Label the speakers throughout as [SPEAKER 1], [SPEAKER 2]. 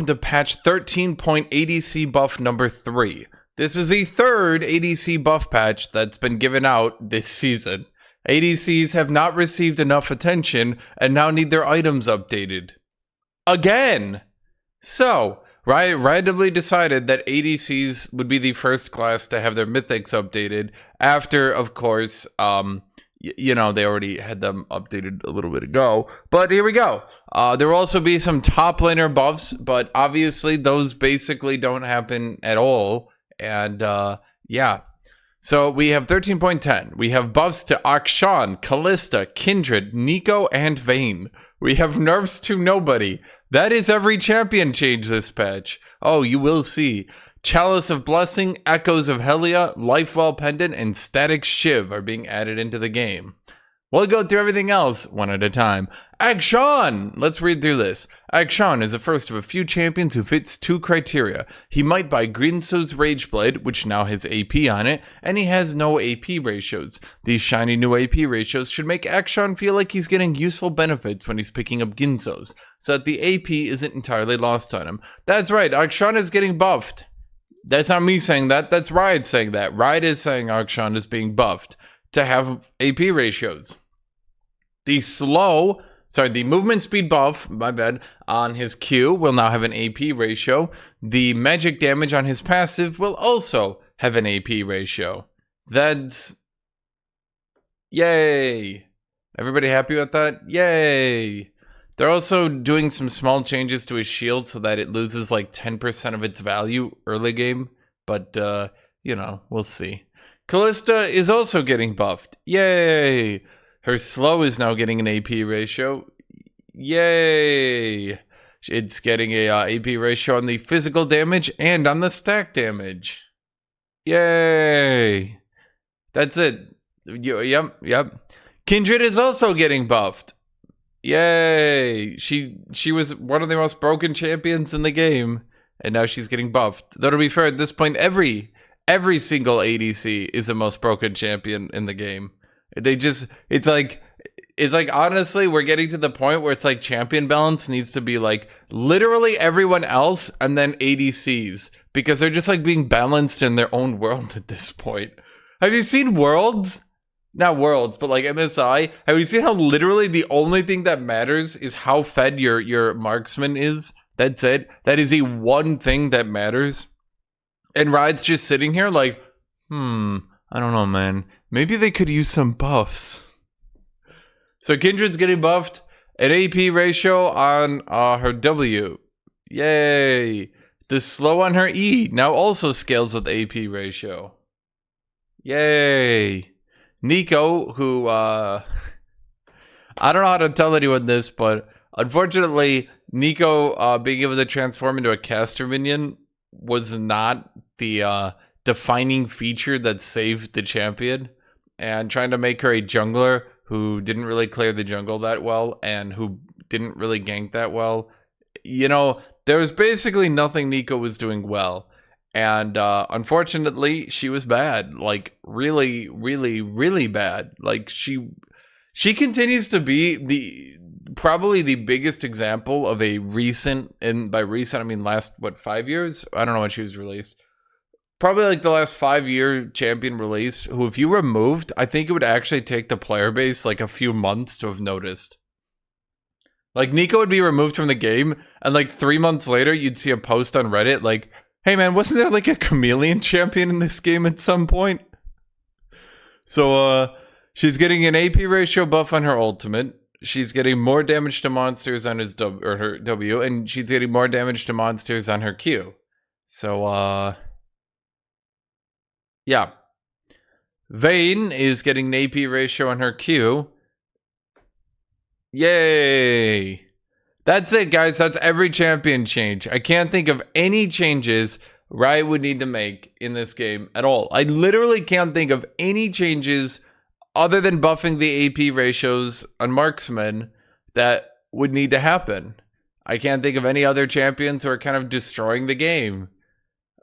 [SPEAKER 1] to patch 13. ADC buff number 3. This is the third ADC buff patch that's been given out this season. ADCs have not received enough attention and now need their items updated. Again! So, Riot randomly decided that ADCs would be the first class to have their mythics updated after, of course, you know, they already had them updated a little bit ago. But here we go. There will also be some top laner buffs, but obviously those basically don't happen at all. And yeah. So we have 13.10. We have buffs to Akshan, Kalista, Kindred, Neeko, and Vayne. We have nerfs to nobody. That is every champion change this patch. Oh, you will see. Chalice of Blessing, Echoes of Helia, Lifewell Pendant, and Static Shiv are being added into the game. We'll go through everything else one at a time. Akshan! Let's read through this. Akshan is the first of a few champions who fits 2 criteria. He might buy Grinso's Rageblade, which now has AP on it, and he has no AP ratios. These shiny new AP ratios should make Akshan feel like he's getting useful benefits when he's picking up Ginsos, so that the AP isn't entirely lost on him. That's right, Akshan is getting buffed. That's not me saying that, that's Riot saying that. Riot is saying Akshan is being buffed to have AP ratios. The movement speed buff, my bad, on his Q will now have an AP ratio. The magic damage on his passive will also have an AP ratio. That's... yay! Everybody happy with that? Yay! They're also doing some small changes to his shield so that it loses like 10% of its value early game. But, you know, we'll see. Kalista is also getting buffed. Yay! Her slow is now getting an AP ratio. Yay! It's getting a AP ratio on the physical damage and on the stack damage. Yay! That's it. Yep. Kindred is also getting buffed. Yay! She was one of the most broken champions in the game, and now she's getting buffed. Though to be fair, at this point, every single ADC is the most broken champion in the game. It's like honestly, we're getting to the point where it's like champion balance needs to be like literally everyone else and then ADCs, because they're just like being balanced in their own world at this point. Have you seen Worlds? Not Worlds, but like MSI. Have you seen how literally the only thing that matters is how fed your marksman is? That's it. That is the one thing that matters. And Riot's just sitting here like, I don't know, man. Maybe they could use some buffs. So Kindred's getting buffed. An AP ratio on her W. Yay. The slow on her E now also scales with AP ratio. Yay. Neeko, who, I don't know how to tell anyone this, but unfortunately, Neeko being able to transform into a caster minion was not the defining feature that saved the champion, and trying to make her a jungler who didn't really clear the jungle that well and who didn't really gank that well, you know, there was basically nothing Neeko was doing well. And unfortunately, she was bad, like really, really, really bad. Like she continues to be probably the biggest example of a recent, and by recent I mean last 5 years? I don't know when she was released. Probably like the last 5-year champion release, who if you removed, I think it would actually take the player base like a few months to have noticed. Like Neeko would be removed from the game, and like 3 months later, you'd see a post on Reddit like, hey man, wasn't there like a chameleon champion in this game at some point? So she's getting an AP ratio buff on her ultimate. She's getting more damage to monsters on her W, and she's getting more damage to monsters on her Q. So yeah. Vayne is getting an AP ratio on her Q. Yay! That's it, guys. That's every champion change. I can't think of any changes Riot would need to make in this game at all. I literally can't think of any changes other than buffing the AP ratios on marksmen that would need to happen. I can't think of any other champions who are kind of destroying the game.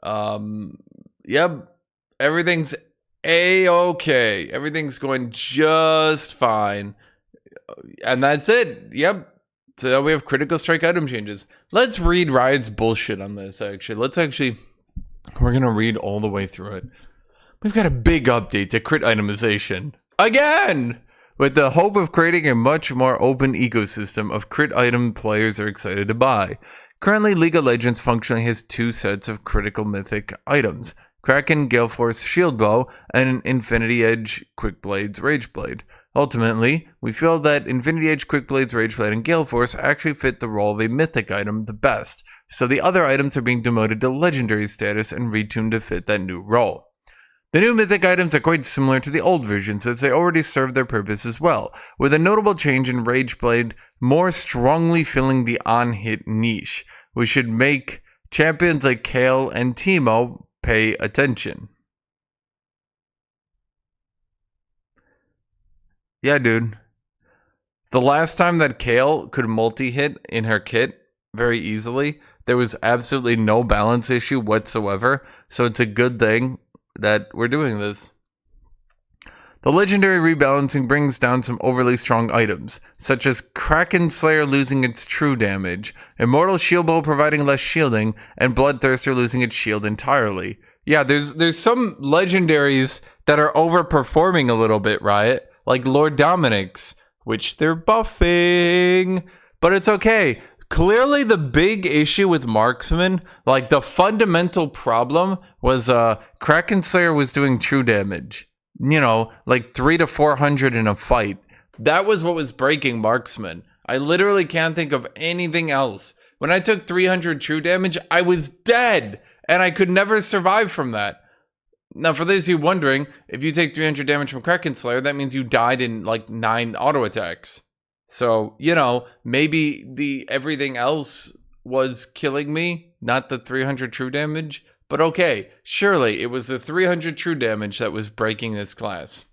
[SPEAKER 1] Yep. Everything's A-okay. Everything's going just fine. And that's it. Yep. So we have critical strike item changes. Let's read Riot's bullshit on this, actually. We're going to read all the way through it. We've got a big update to crit itemization. Again! With the hope of creating a much more open ecosystem of crit item players are excited to buy. Currently, League of Legends functionally has 2 sets of critical mythic items. Kraken Gale Force Shield Bow and Infinity Edge Quick Blades Rage Blade. Ultimately, we feel that Infinity Edge Quick Blades Rage Blade and Gale Force actually fit the role of a mythic item the best, so the other items are being demoted to legendary status and retuned to fit that new role. The new mythic items are quite similar to the old versions as they already serve their purpose as well, with a notable change in Rage Blade more strongly filling the on-hit niche. We should make champions like Kayle and Teemo pay attention. Yeah, dude. The last time that Kayle could multi-hit in her kit very easily, there was absolutely no balance issue whatsoever, so it's a good thing that we're doing this. The legendary rebalancing brings down some overly strong items, such as Kraken Slayer losing its true damage, Immortal Shield Bow providing less shielding, and Bloodthirster losing its shield entirely. Yeah, there's some legendaries that are overperforming a little bit, Riot, like Lord Dominik's, which they're buffing, but it's okay. Clearly, the big issue with Marksman, like the fundamental problem, was Kraken Slayer was doing true damage. You know, like 300 to 400 in a fight. That was what was breaking Marksman. I literally can't think of anything else. When I took 300 true damage, I was dead, and I could never survive from that. Now, for those of you wondering, if you take 300 damage from Kraken Slayer, that means you died in like 9 auto attacks. So, you know, maybe the everything else was killing me, not the 300 true damage. But okay, surely it was the 300 true damage that was breaking this class.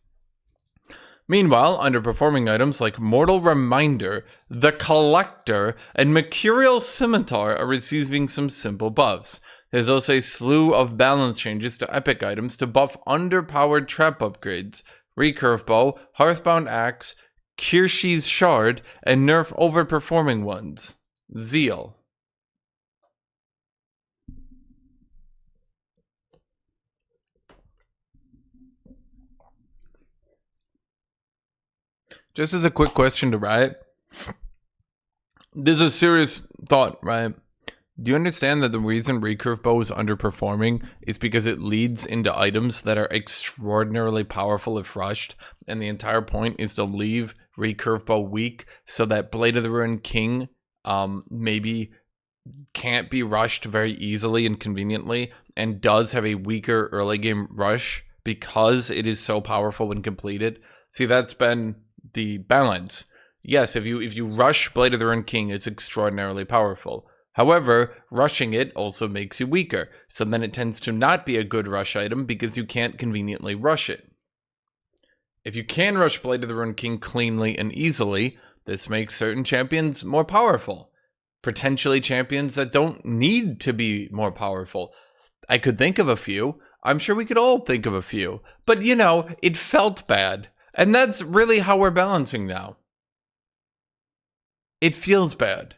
[SPEAKER 1] Meanwhile, underperforming items like Mortal Reminder, the Collector, and Mercurial Scimitar are receiving some simple buffs. There's also a slew of balance changes to epic items to buff underpowered trap upgrades, Recurve Bow, Hearthbound Axe, Kirshi's Shard, and nerf overperforming ones, Zeal. Just as a quick question to Riot, this is a serious thought, right? Do you understand that the reason Recurve Bow is underperforming is because it leads into items that are extraordinarily powerful if rushed, and the entire point is to leave Recurve Bow weak so that Blade of the Ruined King maybe can't be rushed very easily and conveniently, and does have a weaker early game rush because it is so powerful when completed. See, that's been the balance. Yes, if you rush Blade of the Ruined King, it's extraordinarily powerful. However, rushing it also makes you weaker, so then it tends to not be a good rush item because you can't conveniently rush it. If you can rush Blade of the Ruined King cleanly and easily, this makes certain champions more powerful. Potentially champions that don't need to be more powerful. I could think of a few. I'm sure we could all think of a few. But, you know, it felt bad. And that's really how we're balancing now. It feels bad.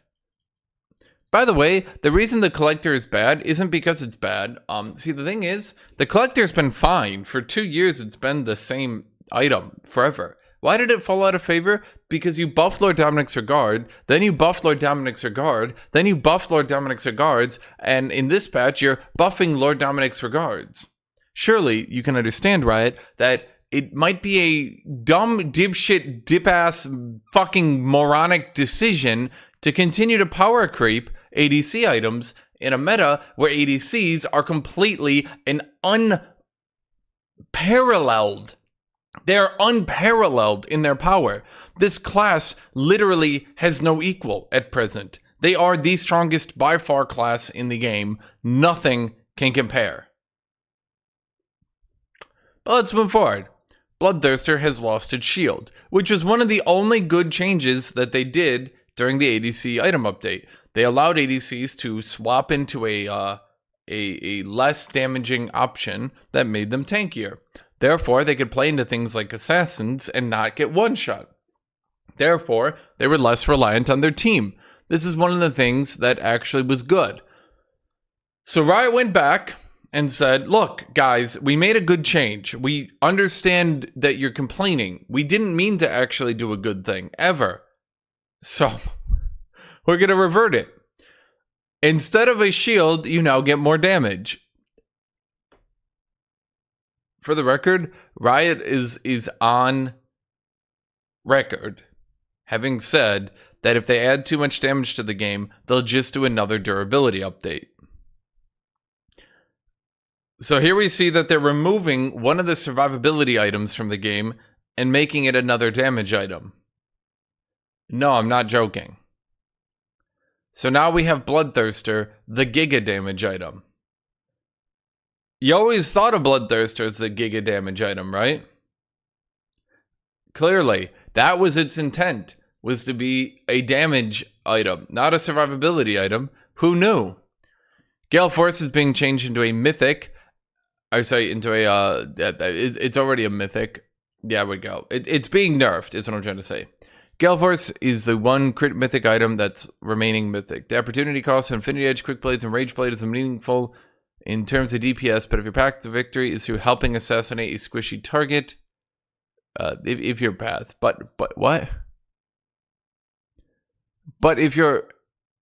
[SPEAKER 1] By the way, the reason the Collector is bad isn't because it's bad. See, the thing is, the Collector's been fine. For 2 years, it's been the same item forever. Why did it fall out of favor? Because you buffed Lord Dominik's Regard, then you buffed Lord Dominik's Regard, then you buffed Lord Dominik's Regards, and in this patch, you're buffing Lord Dominik's Regards. Surely, you can understand, Riot, that it might be a dumb, dipshit, dip-ass, fucking moronic decision to continue to power creep ADC items in a meta where ADCs are completely and unparalleled. They're unparalleled in their power. This class literally has no equal at present. They are the strongest by far class in the game. Nothing can compare. But let's move forward. Bloodthirster has lost its shield, which was one of the only good changes that they did during the ADC item update. They allowed ADCs to swap into a less damaging option that made them tankier. Therefore, they could play into things like assassins and not get one-shot. Therefore, they were less reliant on their team. This is one of the things that actually was good. So Riot went back and said, look, guys, we made a good change. We understand that you're complaining. We didn't mean to actually do a good thing, ever. So we're going to revert it. Instead of a shield, you now get more damage. For the record, Riot is on record having said that if they add too much damage to the game, they'll just do another durability update. So here we see that they're removing one of the survivability items from the game and making it another damage item. No, I'm not joking. So now we have Bloodthirster, the Giga damage item. You always thought of Bloodthirster as the Giga damage item, right? Clearly, that was its intent, was to be a damage item, not a survivability item. Who knew? Gale Force is being changed into a mythic. Into a, it's already a mythic. Yeah, we go. It's being nerfed, is what I'm trying to say. Gale Force is the one crit mythic item that's remaining mythic. The opportunity cost of Infinity Edge, Quick Blades, and Rage Blade is meaningful in terms of DPS, but if your path to victory is through helping assassinate a squishy target, if your path, but what? But if your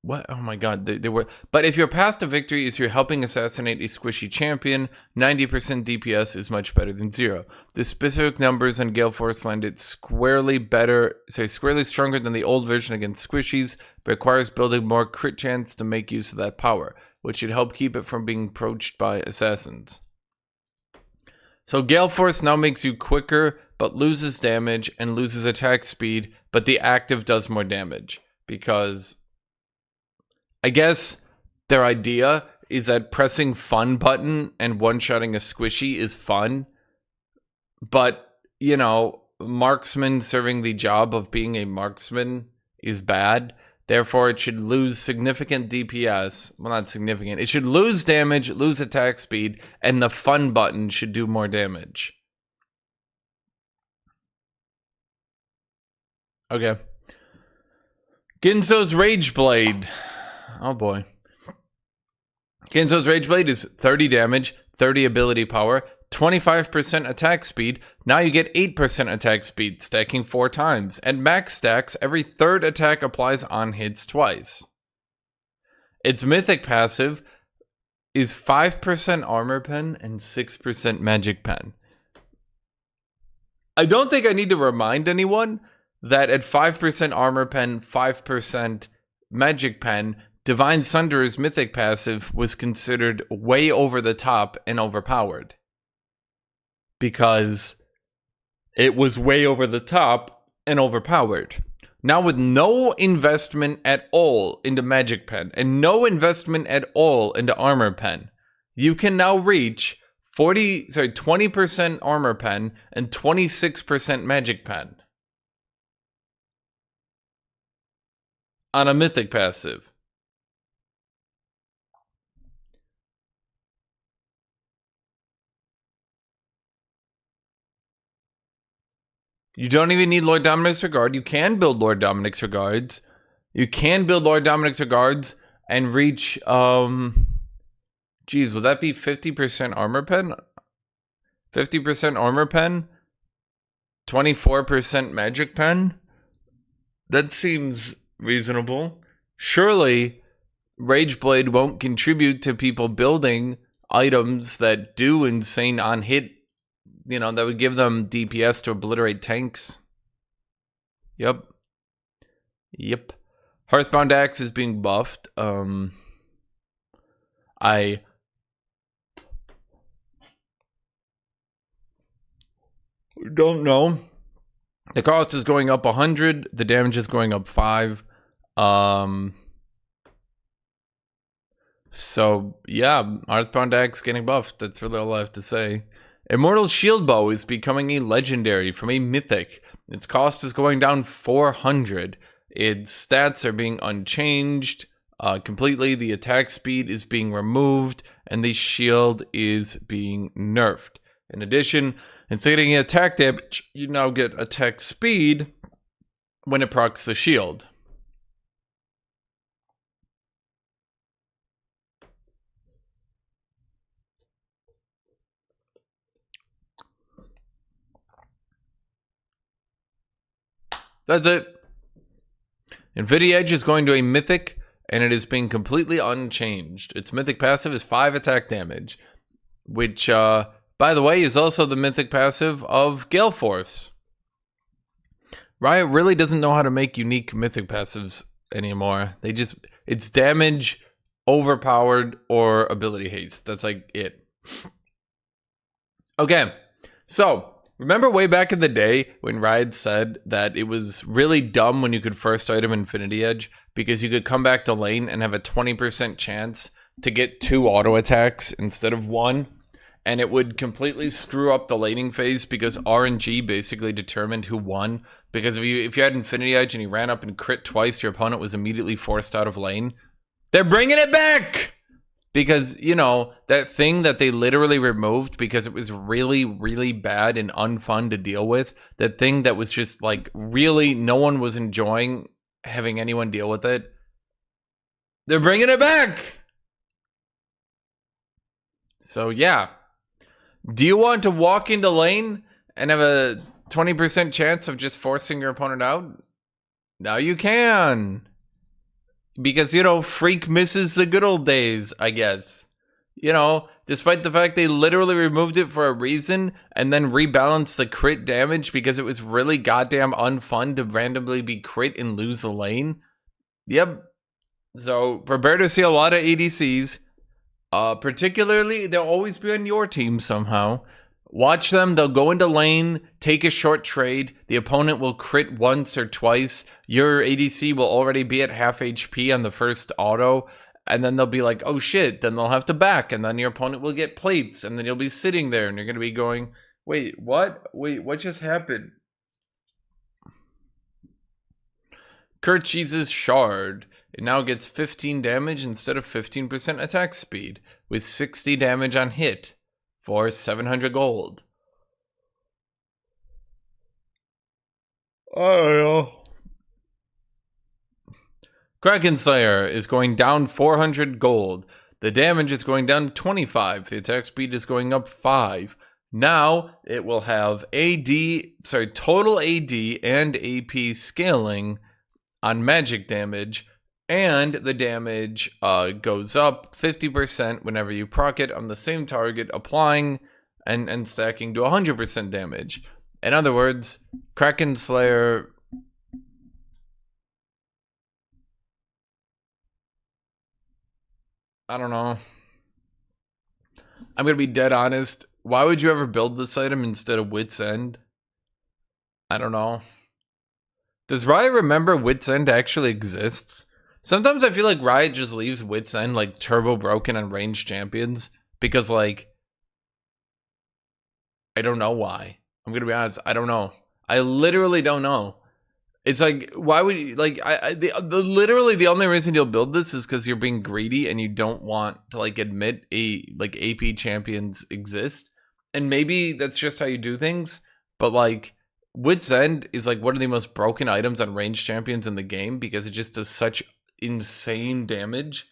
[SPEAKER 1] What? Oh my god, they were. But if your path to victory is you're helping assassinate a squishy champion, 90% DPS is much better than 0. The specific numbers on Gale Force landed squarely stronger than the old version against squishies, but requires building more crit chance to make use of that power, which should help keep it from being approached by assassins. So Gale Force now makes you quicker, but loses damage and loses attack speed, but the active does more damage, because I guess their idea is that pressing fun button and one-shotting a squishy is fun. But, you know, marksman serving the job of being a marksman is bad. Therefore, it should lose significant DPS. Well, not significant. It should lose damage, lose attack speed, and the fun button should do more damage. Okay. Ginzo's Rage Blade. Oh boy. Ginzo's Rage Blade is 30 damage, 30 ability power, 25% attack speed. Now you get 8% attack speed, stacking 4 times. And max stacks, every third attack applies on hits twice. Its mythic passive is 5% armor pen and 6% magic pen. I don't think I need to remind anyone that at 5% armor pen, 5% magic pen, Divine Sunderer's mythic passive was considered way over the top and overpowered. Because it was way over the top and overpowered. Now with no investment at all into magic pen and no investment at all into armor pen, you can now reach 20% armor pen and 26% magic pen on a mythic passive. You don't even need Lord Dominic's Regard. You can build Lord Dominic's Regards. You can build Lord Dominic's Regards and reach, geez, would that be 50% armor pen? 50% armor pen? 24% magic pen? That seems reasonable. Surely, Rage Blade won't contribute to people building items that do insane on-hit, you know, that would give them DPS to obliterate tanks. Yep. Hearthbound Axe is being buffed. I don't know. The cost is going up 100. The damage is going up 5. So, yeah, Hearthbound Axe getting buffed. That's really all I have to say. Immortal Shield Bow is becoming a legendary from a mythic. Its cost is going down 400. Its stats are being unchanged completely. The attack speed is being removed, and the shield is being nerfed. In addition, instead of getting attack damage, you now get attack speed when it procs the shield. That's it. Infinity Edge is going to a Mythic, and it is being completely unchanged. Its Mythic passive is 5 attack damage, which, by the way, is also the Mythic passive of Gale Force. Riot really doesn't know how to make unique Mythic passives anymore. It's damage, overpowered, or ability haste. That's like it. Okay, so remember way back in the day when Riot said that it was really dumb when you could first item Infinity Edge because you could come back to lane and have a 20% chance to get 2 auto attacks instead of 1, and it would completely screw up the laning phase because RNG basically determined who won. Because if you had Infinity Edge and you ran up and crit twice, your opponent was immediately forced out of lane. They're bringing it back! Because, you know, that thing that they literally removed because it was really, really bad and unfun to deal with. That thing that was just, like, really no one was enjoying having anyone deal with it. They're bringing it back! So, yeah. Do you want to walk into lane and have a 20% chance of just forcing your opponent out? Now you can. Because, you know, Freak misses the good old days, I guess. You know, despite the fact they literally removed it for a reason and then rebalanced the crit damage because it was really goddamn unfun to randomly be crit and lose the lane. Yep. So, prepare to see a lot of ADCs. Particularly, they'll always be on your team somehow. Watch them, they'll go into lane, take a short trade, the opponent will crit once or twice, your ADC will already be at half HP on the first auto, and then they'll be like, oh shit, then they'll have to back, and then your opponent will get plates, and then you'll be sitting there, and you're going to be going, wait, what? Wait, what just happened? Kercheese's Shard. It now gets 15 damage instead of 15% attack speed, with 60 damage on hit. For 700 gold. Oh, yeah. Kraken Slayer is going down 400 gold. The damage is going down 25. The attack speed is going up 5. Now it will have total AD and AP scaling on magic damage. And the damage goes up 50% whenever you proc it on the same target, applying and stacking to 100% damage. In other words, Kraken Slayer... I don't know. I'm going to be dead honest. Why would you ever build this item instead of Wit's End? I don't know. Does Riot remember Wit's End actually exists? Sometimes I feel like Riot just leaves Wit's End like turbo broken on ranged champions because, like, I don't know why. I'm gonna be honest, I don't know. I literally don't know. It's like, why would you, like, literally the only reason you'll build this is because you're being greedy and you don't want to, like, admit like AP champions exist. And maybe that's just how you do things, but, like, Wit's End is like one of the most broken items on ranged champions in the game because it just does such insane damage.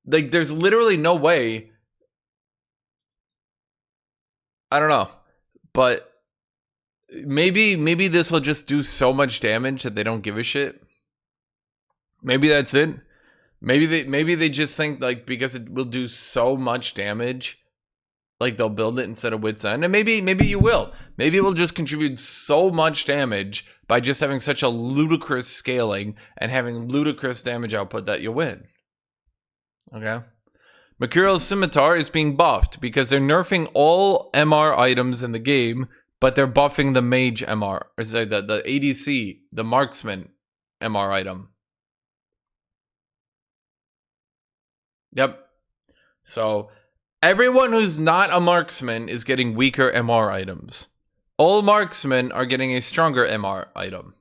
[SPEAKER 1] Like, there's literally no way. I don't know, but maybe this will just do so much damage that they don't give a shit. Maybe that's it. Maybe they just think, like, because it will do so much damage, like, they'll build it instead of Wit's End. And maybe you will. Maybe it will just contribute so much damage by just having such a ludicrous scaling and having ludicrous damage output that you'll win. Okay. Makuri's Scimitar is being buffed because they're nerfing all MR items in the game, but they're buffing the Mage MR, or say the ADC, the Marksman MR item. Yep. So everyone who's not a marksman is getting weaker MR items. All marksmen are getting a stronger MR item.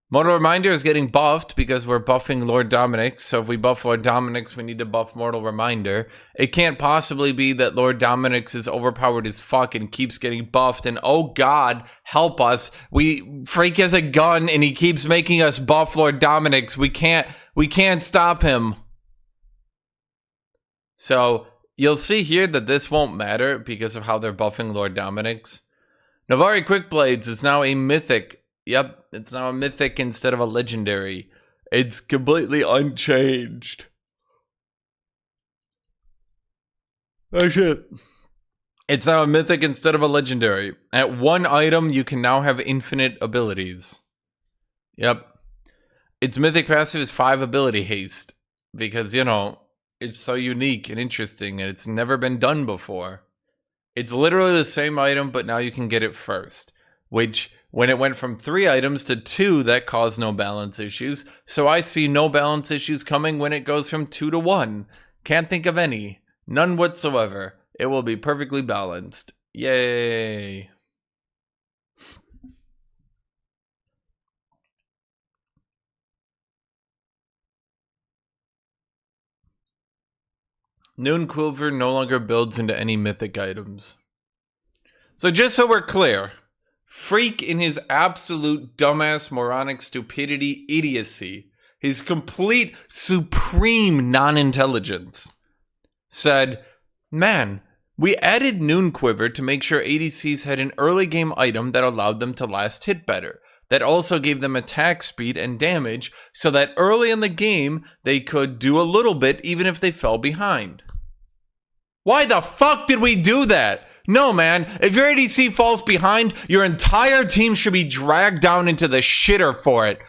[SPEAKER 1] Mortal Reminder is getting buffed because we're buffing Lord Dominik's. So if we buff Lord Dominik's, we need to buff Mortal Reminder. It can't possibly be that Lord Dominik's is overpowered as fuck and keeps getting buffed. And oh God, help us. Freak has a gun and he keeps making us buff Lord Dominik's. We can't stop him. So you'll see here that this won't matter because of how they're buffing Lord Dominik's. Navari Quickblades is now a mythic Yep, it's now a mythic instead of a legendary. It's completely unchanged. Oh shit. It's now a mythic instead of a legendary. At one item, you can now have infinite abilities. Yep. Its mythic passive is 5 ability haste. Because, you know, it's so unique and interesting and it's never been done before. It's literally the same item, but now you can get it first. Which, when it went from 3 items to 2, that caused no balance issues. So I see no balance issues coming when it goes from 2 to 1. Can't think of any. None whatsoever. It will be perfectly balanced. Yay. Noon Quiver no longer builds into any mythic items. So just so we're clear, Freak in his absolute dumbass, moronic stupidity, idiocy, his complete supreme non-intelligence, said, man, we added Noon Quiver to make sure ADCs had an early game item that allowed them to last hit better. That also gave them attack speed and damage so that early in the game they could do a little bit even if they fell behind. Why the fuck did we do that? No, man. If your ADC falls behind, your entire team should be dragged down into the shitter for it.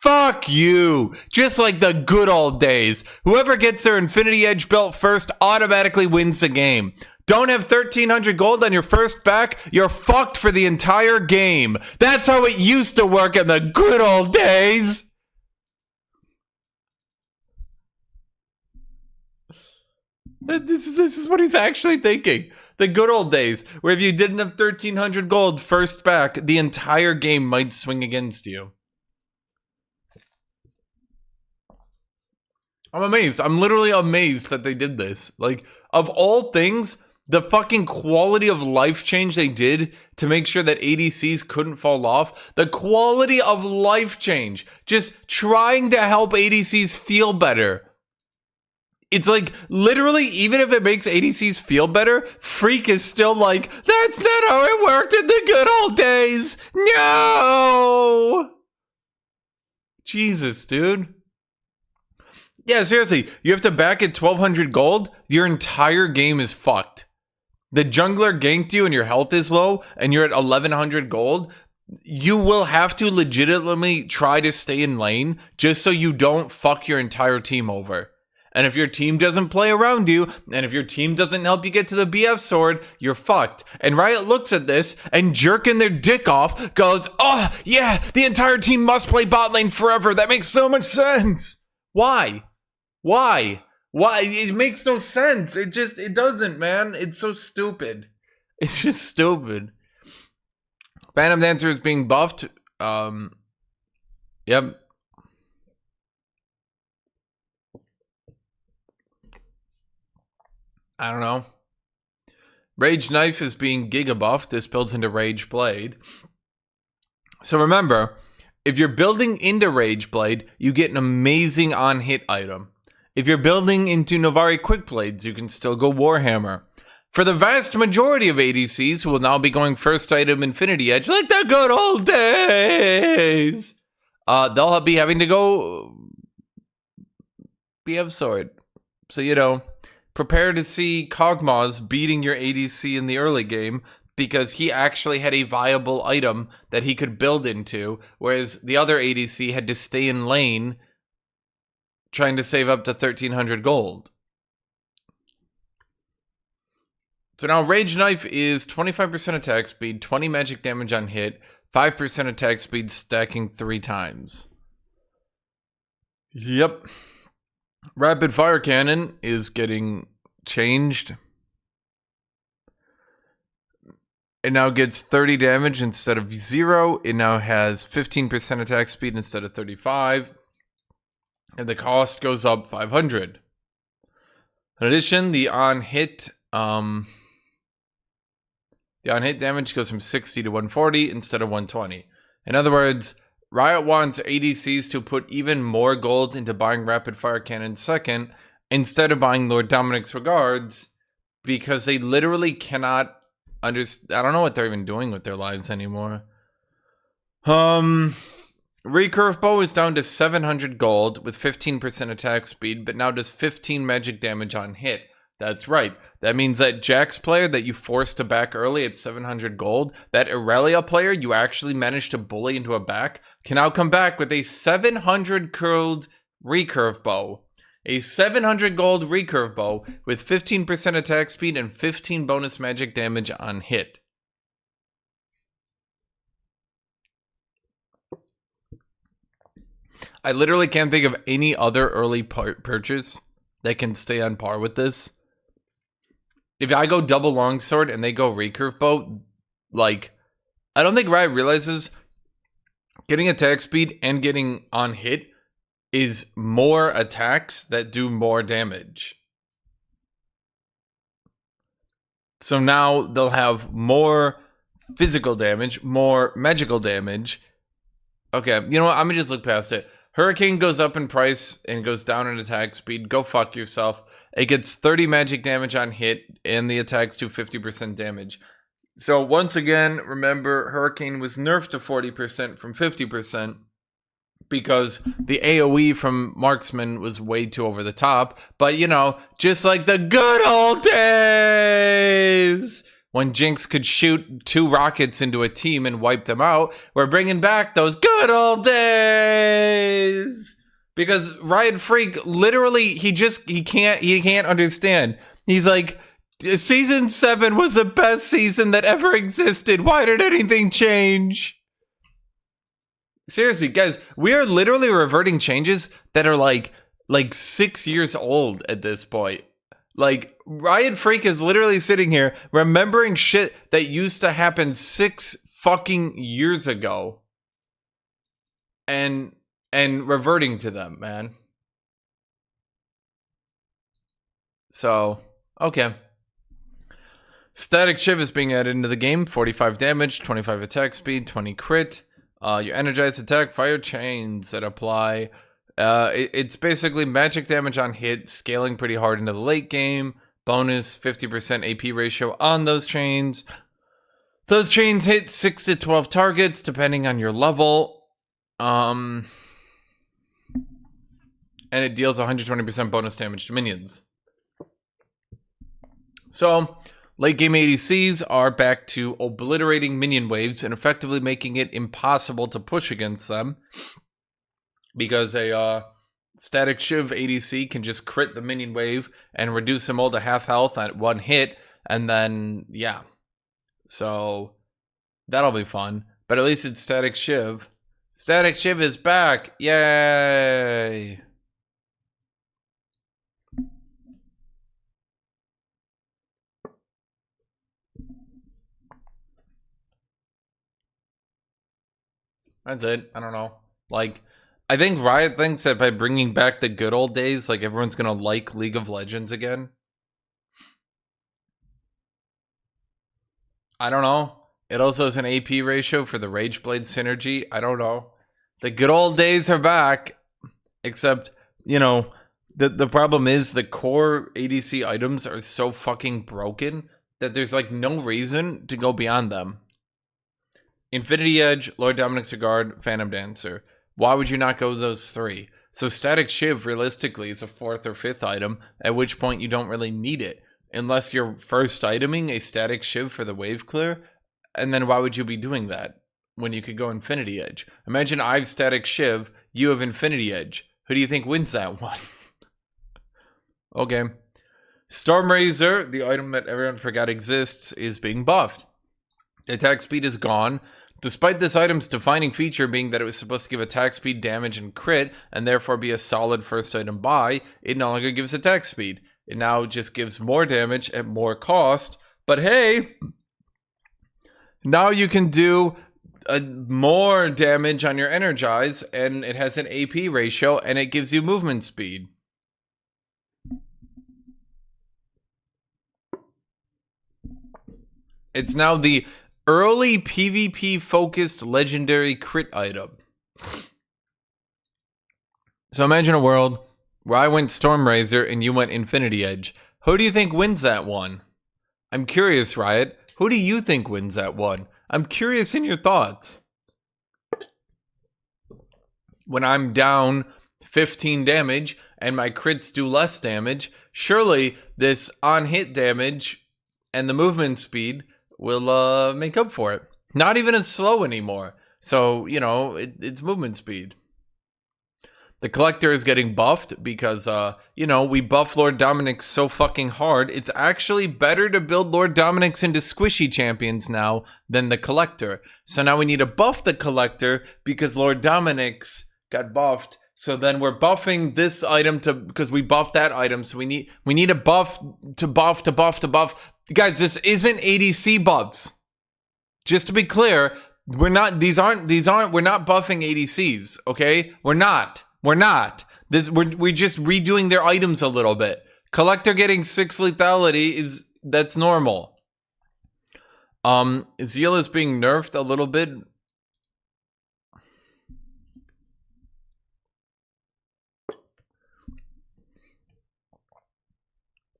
[SPEAKER 1] Fuck you. Just like the good old days. Whoever gets their Infinity Edge belt first automatically wins the game. Don't have 1,300 gold on your first back, you're fucked for the entire game. That's how it used to work in the good old days. This is what he's actually thinking. The good old days, where if you didn't have 1,300 gold first back, the entire game might swing against you. I'm amazed. I'm literally amazed that they did this. Like, of all things, the fucking quality of life change they did to make sure that ADCs couldn't fall off. The quality of life change. Just trying to help ADCs feel better. It's like, literally, even if it makes ADCs feel better, Freak is still like, that's not how it worked in the good old days. No! Jesus, dude. Yeah, seriously, you have to back at 1,200 gold, your entire game is fucked. The jungler ganked you and your health is low, and you're at 1,100 gold, you will have to legitimately try to stay in lane just so you don't fuck your entire team over. And if your team doesn't play around you, and if your team doesn't help you get to the BF sword, you're fucked. And Riot looks at this and jerking their dick off goes, oh, yeah, the entire team must play bot lane forever. That makes so much sense. Why? Why? Why? It makes no sense. It doesn't, man. It's so stupid. It's just stupid. Phantom Dancer is being buffed. Yep. I don't know. Rage Knife is being giga buffed. This builds into Rage Blade. So remember, if you're building into Rage Blade, you get an amazing on-hit item. If you're building into Novari Quick Blades, you can still go Warhammer. For the vast majority of ADCs who will now be going first item Infinity Edge, like the good old days, they'll be having to go BF Sword. So, you know, prepare to see Kog'Maw beating your ADC in the early game because he actually had a viable item that he could build into, whereas the other ADC had to stay in lane trying to save up to 1,300 gold. So now Rage Knife is 25% attack speed, 20 magic damage on hit, 5% attack speed stacking 3 times. Yep. Rapid Fire Cannon is getting changed. It now gets 30 damage instead of 0. It now has 15% attack speed instead of 35. And the cost goes up 500. In addition, the on-hit damage goes from 60 to 140 instead of 120. In other words, Riot wants ADCs to put even more gold into buying Rapid Fire Cannon second instead of buying Lord Dominic's Regards because they literally cannot understand. I don't know what they're even doing with their lives anymore. Recurve bow is down to 700 gold with 15% attack speed, but now does 15 magic damage on hit. That's right. That means that Jax player that you forced to back early at 700 gold, that Irelia player you actually managed to bully into a back, can now come back with a 700 gold recurve bow. A 700 gold recurve bow with 15% attack speed and 15 bonus magic damage on hit. I literally can't think of any other early purchase that can stay on par with this. If I go double longsword and they go recurve bow, like, I don't think Riot realizes getting attack speed and getting on hit is more attacks that do more damage. So now they'll have more physical damage, more magical damage. Okay, you know what? I'm gonna just look past it. Hurricane goes up in price and goes down in attack speed. Go fuck yourself. It gets 30 magic damage on hit, and the attacks do 50% damage. So once again, remember, Hurricane was nerfed to 40% from 50% because the AoE from Marksman was way too over the top. But, you know, just like the good old days when Jinx could shoot 2 rockets into a team and wipe them out, we're bringing back those good old days. Because Riot Freak literally he can't understand. He's like, season 7 was the best season that ever existed. Why did anything change? Seriously, guys, we are literally reverting changes that are like 6 years old at this point. Like, Riot Freak is literally sitting here remembering shit that used to happen 6 fucking years ago. And reverting to them, man. So, okay. Static Shiv is being added into the game. 45 damage, 25 attack speed, 20 crit. Your energized attack, fire chains that apply. It's basically magic damage on hit, scaling pretty hard into the late game. Bonus 50% AP ratio on those chains. Those chains hit 6 to 12 targets, depending on your level. And it deals 120% bonus damage to minions. So, late game ADCs are back to obliterating minion waves and effectively making it impossible to push against them. Because a Static Shiv ADC can just crit the minion wave and reduce them all to half health at one hit. And then, yeah. So, that'll be fun. But at least it's Static Shiv. Static Shiv is back! Yay! That's it. I don't know. Like, I think Riot thinks that by bringing back the good old days, like, everyone's gonna like League of Legends again. I don't know. It also has an AP ratio for the Rageblade synergy. I don't know. The good old days are back. Except, you know, the problem is the core ADC items are so fucking broken that there's, like, no reason to go beyond them. Infinity Edge, Lord Dominic's Regard, Phantom Dancer. Why would you not go those 3? So Static Shiv, realistically, is a 4th or 5th item, at which point you don't really need it. Unless you're first iteming a Static Shiv for the wave clear, and then why would you be doing that when you could go Infinity Edge? Imagine I have Static Shiv, you have Infinity Edge. Who do you think wins that one? Okay. Stormrazor, the item that everyone forgot exists, is being buffed. Attack speed is gone. Despite this item's defining feature being that it was supposed to give attack speed, damage, and crit, and therefore be a solid first item buy, it no longer gives attack speed. It now just gives more damage at more cost. But hey, now you can do more damage on your Energize, and it has an AP ratio, and it gives you movement speed. It's now the early PvP-focused legendary crit item. So imagine a world where I went Stormrazor and you went Infinity Edge. Who do you think wins that one? I'm curious, Riot. Who do you think wins that one? I'm curious in your thoughts. when I'm down 15 damage and my crits do less damage, surely this on-hit damage and the movement speed will make up for it. Not even as slow anymore. So, you know, it's movement speed. The Collector is getting buffed because, you know, we buff Lord Dominic's so fucking hard. It's actually better to build Lord Dominic's into squishy champions now than the Collector. So now we need to buff the Collector because Lord Dominic's got buffed. So then we're buffing this item because we buffed that item. So we need a buff to buff. Guys, this isn't ADC buffs. Just to be clear, we're not buffing ADCs, okay? We're not. We're just redoing their items a little bit. Collector getting 6 lethality that's normal. Zeal is being nerfed a little bit.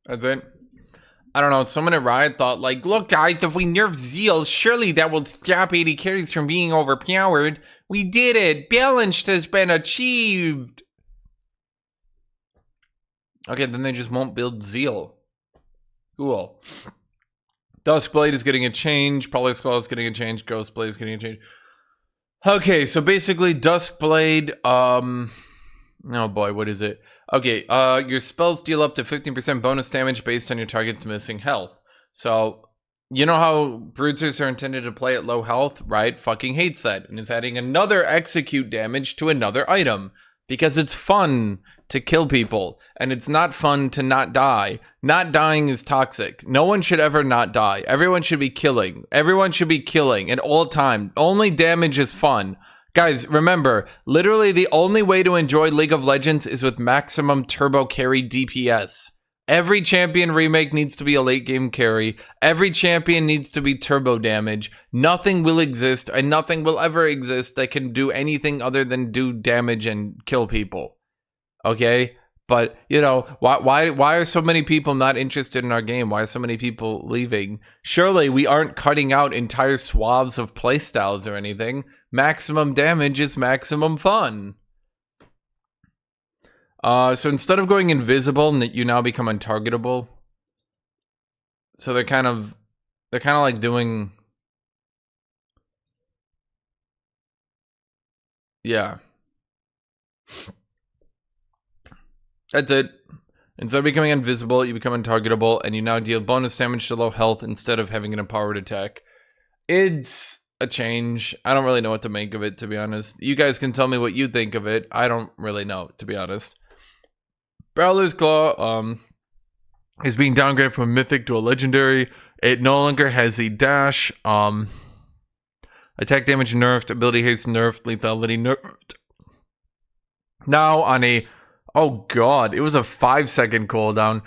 [SPEAKER 1] That's it. I don't know. Someone at Riot thought, like, look, guys, if we nerf Zeal, surely that will stop 80 carries from being overpowered. We did it. Balance has been achieved. Okay, then they just won't build Zeal. Cool. Duskblade is getting a change. Prowler's Claw is getting a change. Ghostblade is getting a change. Okay, so basically Duskblade, oh boy, what is it? Okay, your spells deal up to 15% bonus damage based on your target's missing health. So, you know how Bruisers are intended to play at low health? Right? Fucking hates that and is adding another execute damage to another item. Because it's fun to kill people, and it's not fun to not die. Not dying is toxic. No one should ever not die. Everyone should be killing. Everyone should be killing at all time. Only damage is fun. Guys, remember, literally the only way to enjoy League of Legends is with maximum turbo carry DPS. Every champion remake needs to be a late game carry. Every champion needs to be turbo damage. Nothing will exist and nothing will ever exist that can do anything other than do damage and kill people. Okay? But, you know, why are so many people not interested in our game? Why are so many people leaving? Surely we aren't cutting out entire swaths of playstyles or anything. Maximum damage is maximum fun. So instead of going invisible, you now become untargetable. So they're kind of like doing, yeah. That's it. Instead of becoming invisible, you become untargetable, and you now deal bonus damage to low health instead of having an empowered attack. It's a change. I don't really know what to make of it, to be honest. You guys can tell me what you think of it. I don't really know, to be honest. Prowler's Claw is being downgraded from a mythic to a legendary. It no longer has a dash. Attack damage nerfed, ability haste nerfed, lethality nerfed. Now on a, oh god, it was a 5-second cooldown.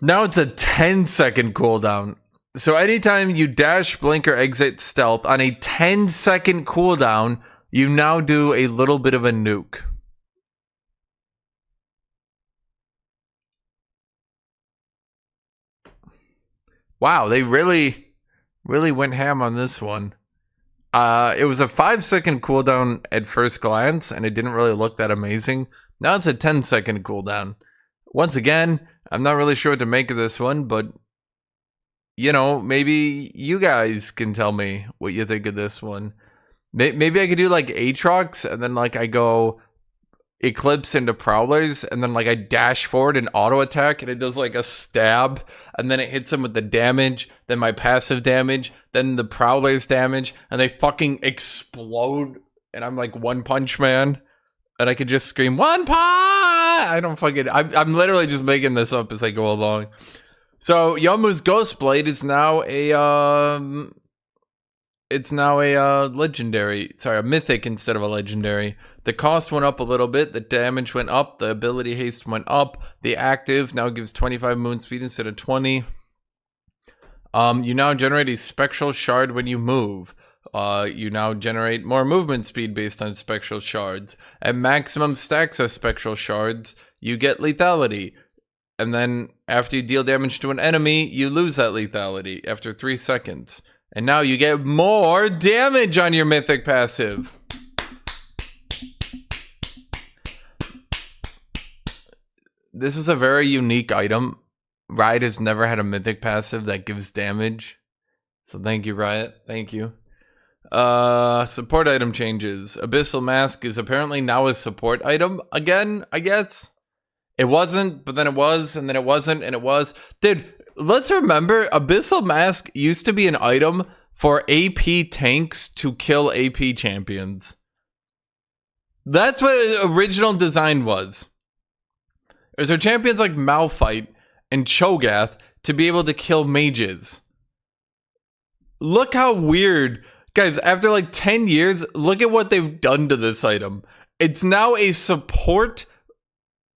[SPEAKER 1] Now it's a 10-second cooldown. So anytime you dash, blink, or exit stealth on a 10-second cooldown, you now do a little bit of a nuke. Wow, they really went ham on this one. It was a 5-second cooldown at first glance, and it didn't really look that amazing. Now it's a 10-second cooldown. Once again, I'm not really sure what to make of this one, but, you know, maybe you guys can tell me what you think of this one. Maybe I could do, like, Aatrox, and then, like, I go Eclipse into Prowlers, and then, like, I dash forward and auto attack, and it does, like, a stab, and then it hits him with the damage, then my passive damage, then the Prowlers damage, and they fucking explode, and I'm like One Punch Man, and I could just scream, One Punch! I'm literally just making this up as I go along. So, Yomu's Ghostblade is now a legendary, sorry, a mythic instead of a legendary. The cost went up a little bit, the damage went up, the ability haste went up, the active now gives 25 movement speed instead of 20. You now generate a spectral shard when you move. You now generate more movement speed based on spectral shards. At maximum stacks of spectral shards, you get lethality. And then after you deal damage to an enemy, you lose that lethality after 3 seconds. And now you get more damage on your mythic passive. this is a very unique item. Riot has never had a mythic passive that gives damage. So thank you, Riot. Thank you. Support item changes. Abyssal Mask is apparently now a support item again, I guess. It wasn't, but then it was, and then it wasn't, and it was. Dude, let's remember, Abyssal Mask used to be an item for AP tanks to kill AP champions. That's what the original design was. There's our champions like Malphite and Cho'Gath to be able to kill mages. Look how weird. Guys, after like 10 years, look at what they've done to this item. It's now a support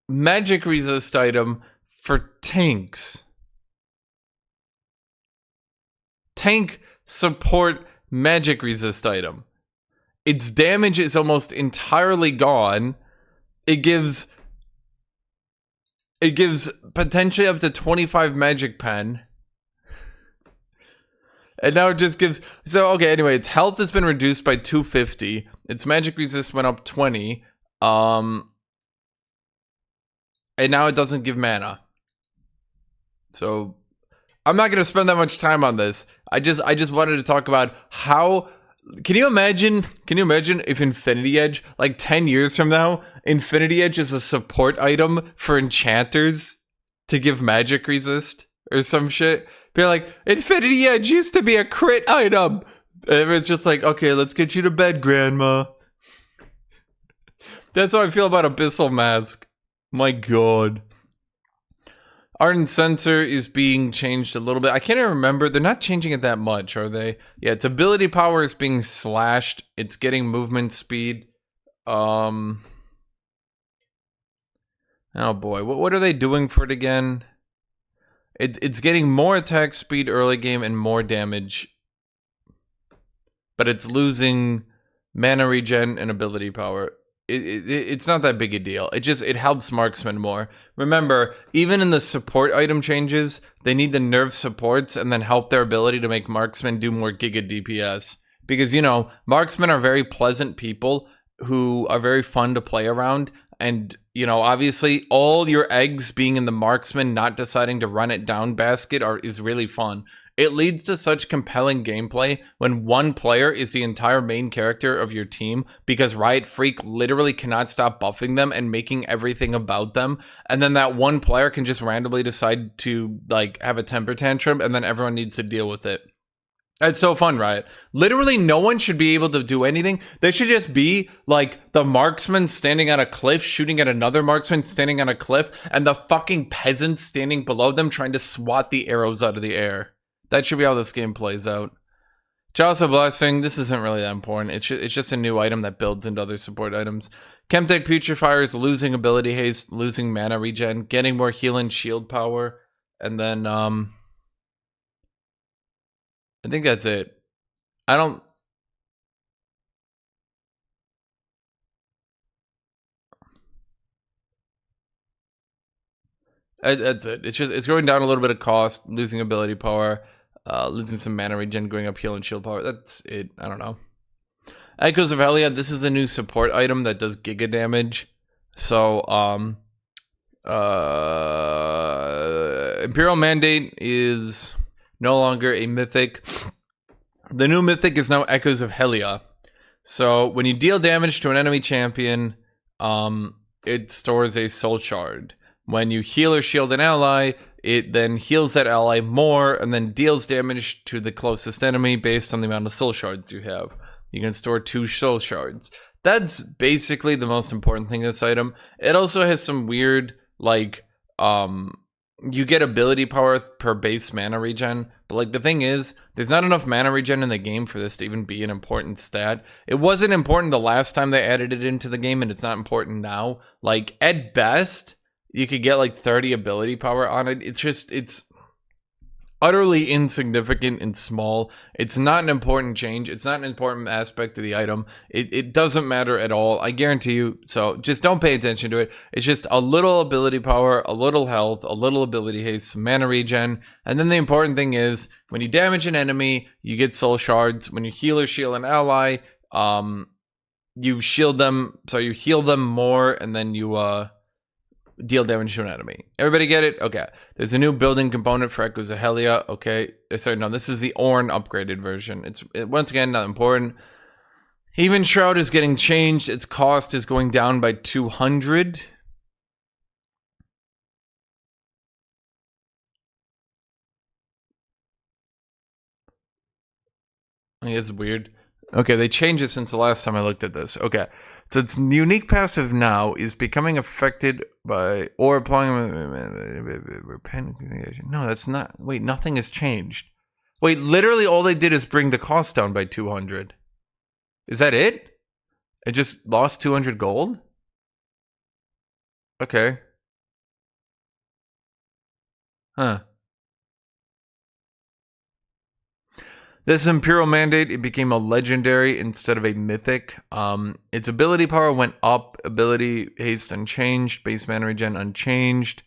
[SPEAKER 1] magic resist item for tanks. Tank support magic resist item. Its damage is almost entirely gone. It gives potentially up to 25 magic pen. And now it just gives... So, okay, anyway, its health has been reduced by 250. Its magic resist went up 20. And now it doesn't give mana. So, I'm not going to spend that much time on this. I just wanted to talk about how... Can you imagine if Infinity Edge, like 10 years from now, Infinity Edge is a support item for enchanters to give magic resist or some shit? Be like, Infinity Edge used to be a crit item. And it's just like, okay, let's get you to bed, Grandma. That's how I feel about Abyssal Mask. My God. Ardent Sensor is being changed a little bit. I can't even remember. They're not changing it that much, are they? Yeah, its ability power is being slashed. It's getting movement speed. Oh boy, what are they doing for it again? It's getting more attack speed early game and more damage. But it's losing mana regen and ability power. It's not that big a deal. It helps marksman more. Remember, even in the support item changes, they need to nerf supports and then help their ability to make marksmen do more giga DPS. Because, you know, marksmen are very pleasant people who are very fun to play around. And, you know, obviously, all your eggs being in the marksman, not deciding to run it down basket is really fun. It leads to such compelling gameplay when one player is the entire main character of your team because Riot Freak literally cannot stop buffing them and making everything about them. And then that one player can just randomly decide to, like, have a temper tantrum and then everyone needs to deal with it. It's so fun, Riot. Literally, no one should be able to do anything. They should just be like the marksman standing on a cliff, shooting at another marksman standing on a cliff, and the fucking peasants standing below them trying to swat the arrows out of the air. That should be how this game plays out. Chalice of Blessing, this isn't really that important. It's just a new item that builds into other support items. Chemtech Putrefier is losing ability haste, losing mana regen, getting more heal and shield power, and then, I think that's it. That's it. It's going down a little bit of cost, losing ability power, losing some mana regen, going up heal and shield power. That's it. I don't know. Echoes of Helia, this is the new support item that does giga damage. So, Imperial Mandate is no longer a mythic. The new mythic is now Echoes of Helia. So when you deal damage to an enemy champion, it stores a soul shard. When you heal or shield an ally, it then heals that ally more and then deals damage to the closest enemy based on the amount of soul shards you have. You can store 2 soul shards. That's basically the most important thing in this item. It also has some weird, like, you get ability power per base mana regen, but like the thing is, there's not enough mana regen in the game for this to even be an important stat. It wasn't important the last time they added it into the game, and it's not important now. Like, at best, you could get like 30 ability power on it. It's utterly insignificant and small. It's not an important change. It's not an important aspect of the item. It doesn't matter at all. I guarantee you. So just don't pay attention to it. It's just a little ability power, a little health, a little ability haste, some mana regen. And then the important thing is when you damage an enemy, you get soul shards. When you heal or shield an ally, you shield them. So you heal them more and then you deal damage to an enemy. Everybody get it? Okay. There's a new building component for Echoes of Helia. Okay. Sorry, no, this is the Ornn upgraded version. Once again, not important. Even Shroud is getting changed. Its cost is going down by 200. I think it's weird. Okay, they changed it since the last time I looked at this. Okay, so its unique passive now is becoming affected by or applying. No, that's not. Wait, nothing has changed. Wait, literally all they did is bring the cost down by 200. Is that it? It just lost 200 gold? Okay. Huh. This Imperial Mandate, it became a legendary instead of a mythic. Its ability power went up. Ability haste unchanged. Base mana regen unchanged.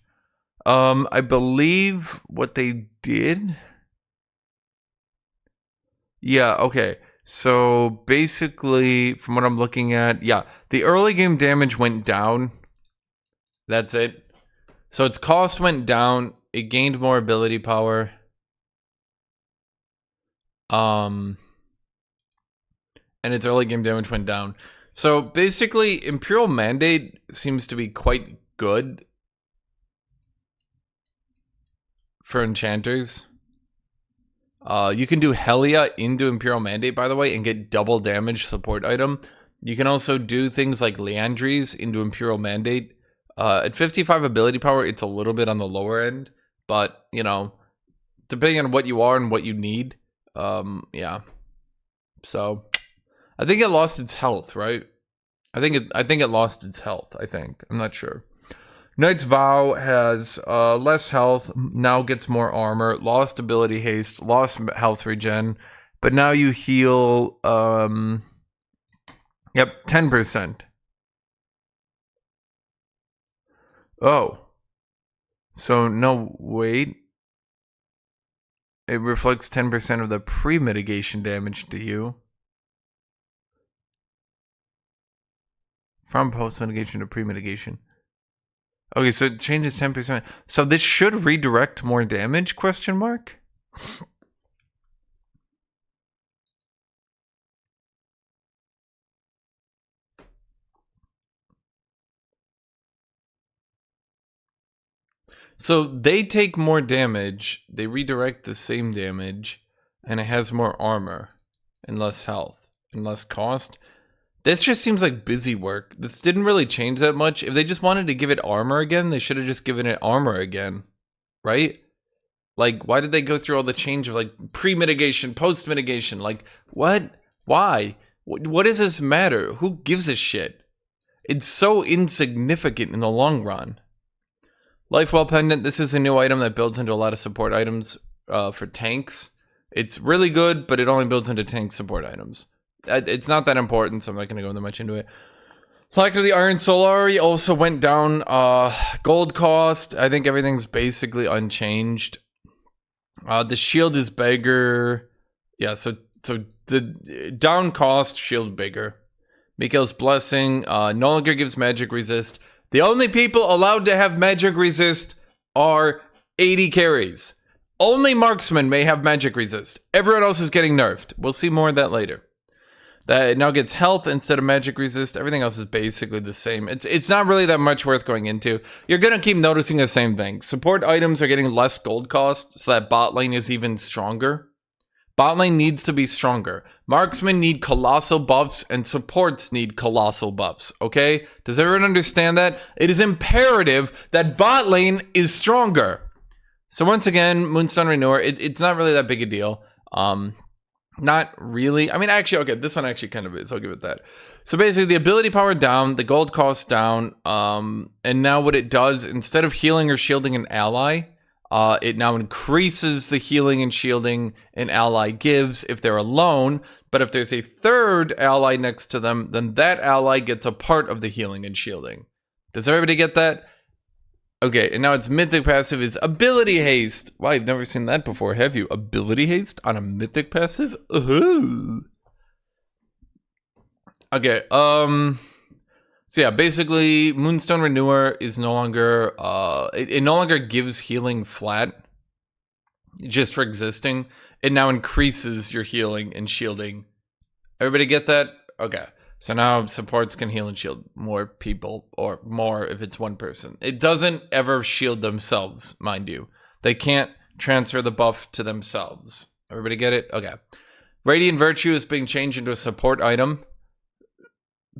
[SPEAKER 1] I believe what they did. Yeah, okay. So basically, from what I'm looking at, yeah, the early game damage went down. That's it. So its cost went down. It gained more ability power. And its early game damage went down. So basically, Imperial Mandate seems to be quite good for enchanters. You can do Helia into Imperial Mandate, by the way, and get double damage support item. You can also do things like Leandries into Imperial Mandate. At 55 ability power, it's a little bit on the lower end, but, you know, depending on what you are and what you need, yeah. So, I think it lost its health, right? I think it lost its health, I think. I'm not sure. Knight's Vow has less health, now gets more armor, lost ability haste, lost health regen, but now you heal, yep, 10%. Oh. So, no, wait. It reflects 10% of the pre-mitigation damage to you. From post-mitigation to pre-mitigation. Okay, so it changes 10%. So this should redirect more damage, question mark? So they take more damage, they redirect the same damage, and it has more armor, and less health, and less cost. This just seems like busy work. This didn't really change that much. If they just wanted to give it armor again, they should have just given it armor again, right? Like, why did they go through all the change of, like, pre-mitigation, post-mitigation? Like, what? Why? What does this matter? Who gives a shit? It's so insignificant in the long run. Lifewell Pendant, this is a new item that builds into a lot of support items for tanks. It's really good, but it only builds into tank support items. It's not that important, so I'm not going to go that much into it. Like the Iron Solari also went down gold cost. I think everything's basically unchanged. The shield is bigger. Yeah, so the down cost, shield bigger. Mikael's Blessing no longer gives magic resist. The only people allowed to have magic resist are 80 carries. Only marksmen may have magic resist. Everyone else is getting nerfed. We'll see more of that later. That it now gets health instead of magic resist. Everything else is basically the same. It's not really that much worth going into. You're going to keep noticing the same thing. Support items are getting less gold cost, so that bot lane is even stronger. Bot lane needs to be stronger. Marksmen need colossal buffs, and supports need colossal buffs, okay? Does everyone understand that? It is imperative that bot lane is stronger. So once again, Moonstone Renewer, it's not really that big a deal. Not really. I mean, actually, okay, this one actually kind of is. I'll give it that. So basically, the ability power down, the gold cost down, and now what it does, instead of healing or shielding an ally, it now increases the healing and shielding an ally gives if they're alone, but if there's a third ally next to them, then that ally gets a part of the healing and shielding. Does everybody get that? Okay, and now its mythic passive is ability haste. Wow, I've never seen that before, have you? Ability haste on a mythic passive? Okay, so So yeah, basically, Moonstone Renewer is no longer, it no longer gives healing flat, just for existing. It now increases your healing and shielding. Everybody get that? Okay. So now supports can heal and shield more people, or more if it's one person. It doesn't ever shield themselves, mind you. They can't transfer the buff to themselves. Everybody get it? Okay. Radiant Virtue is being changed into a support item,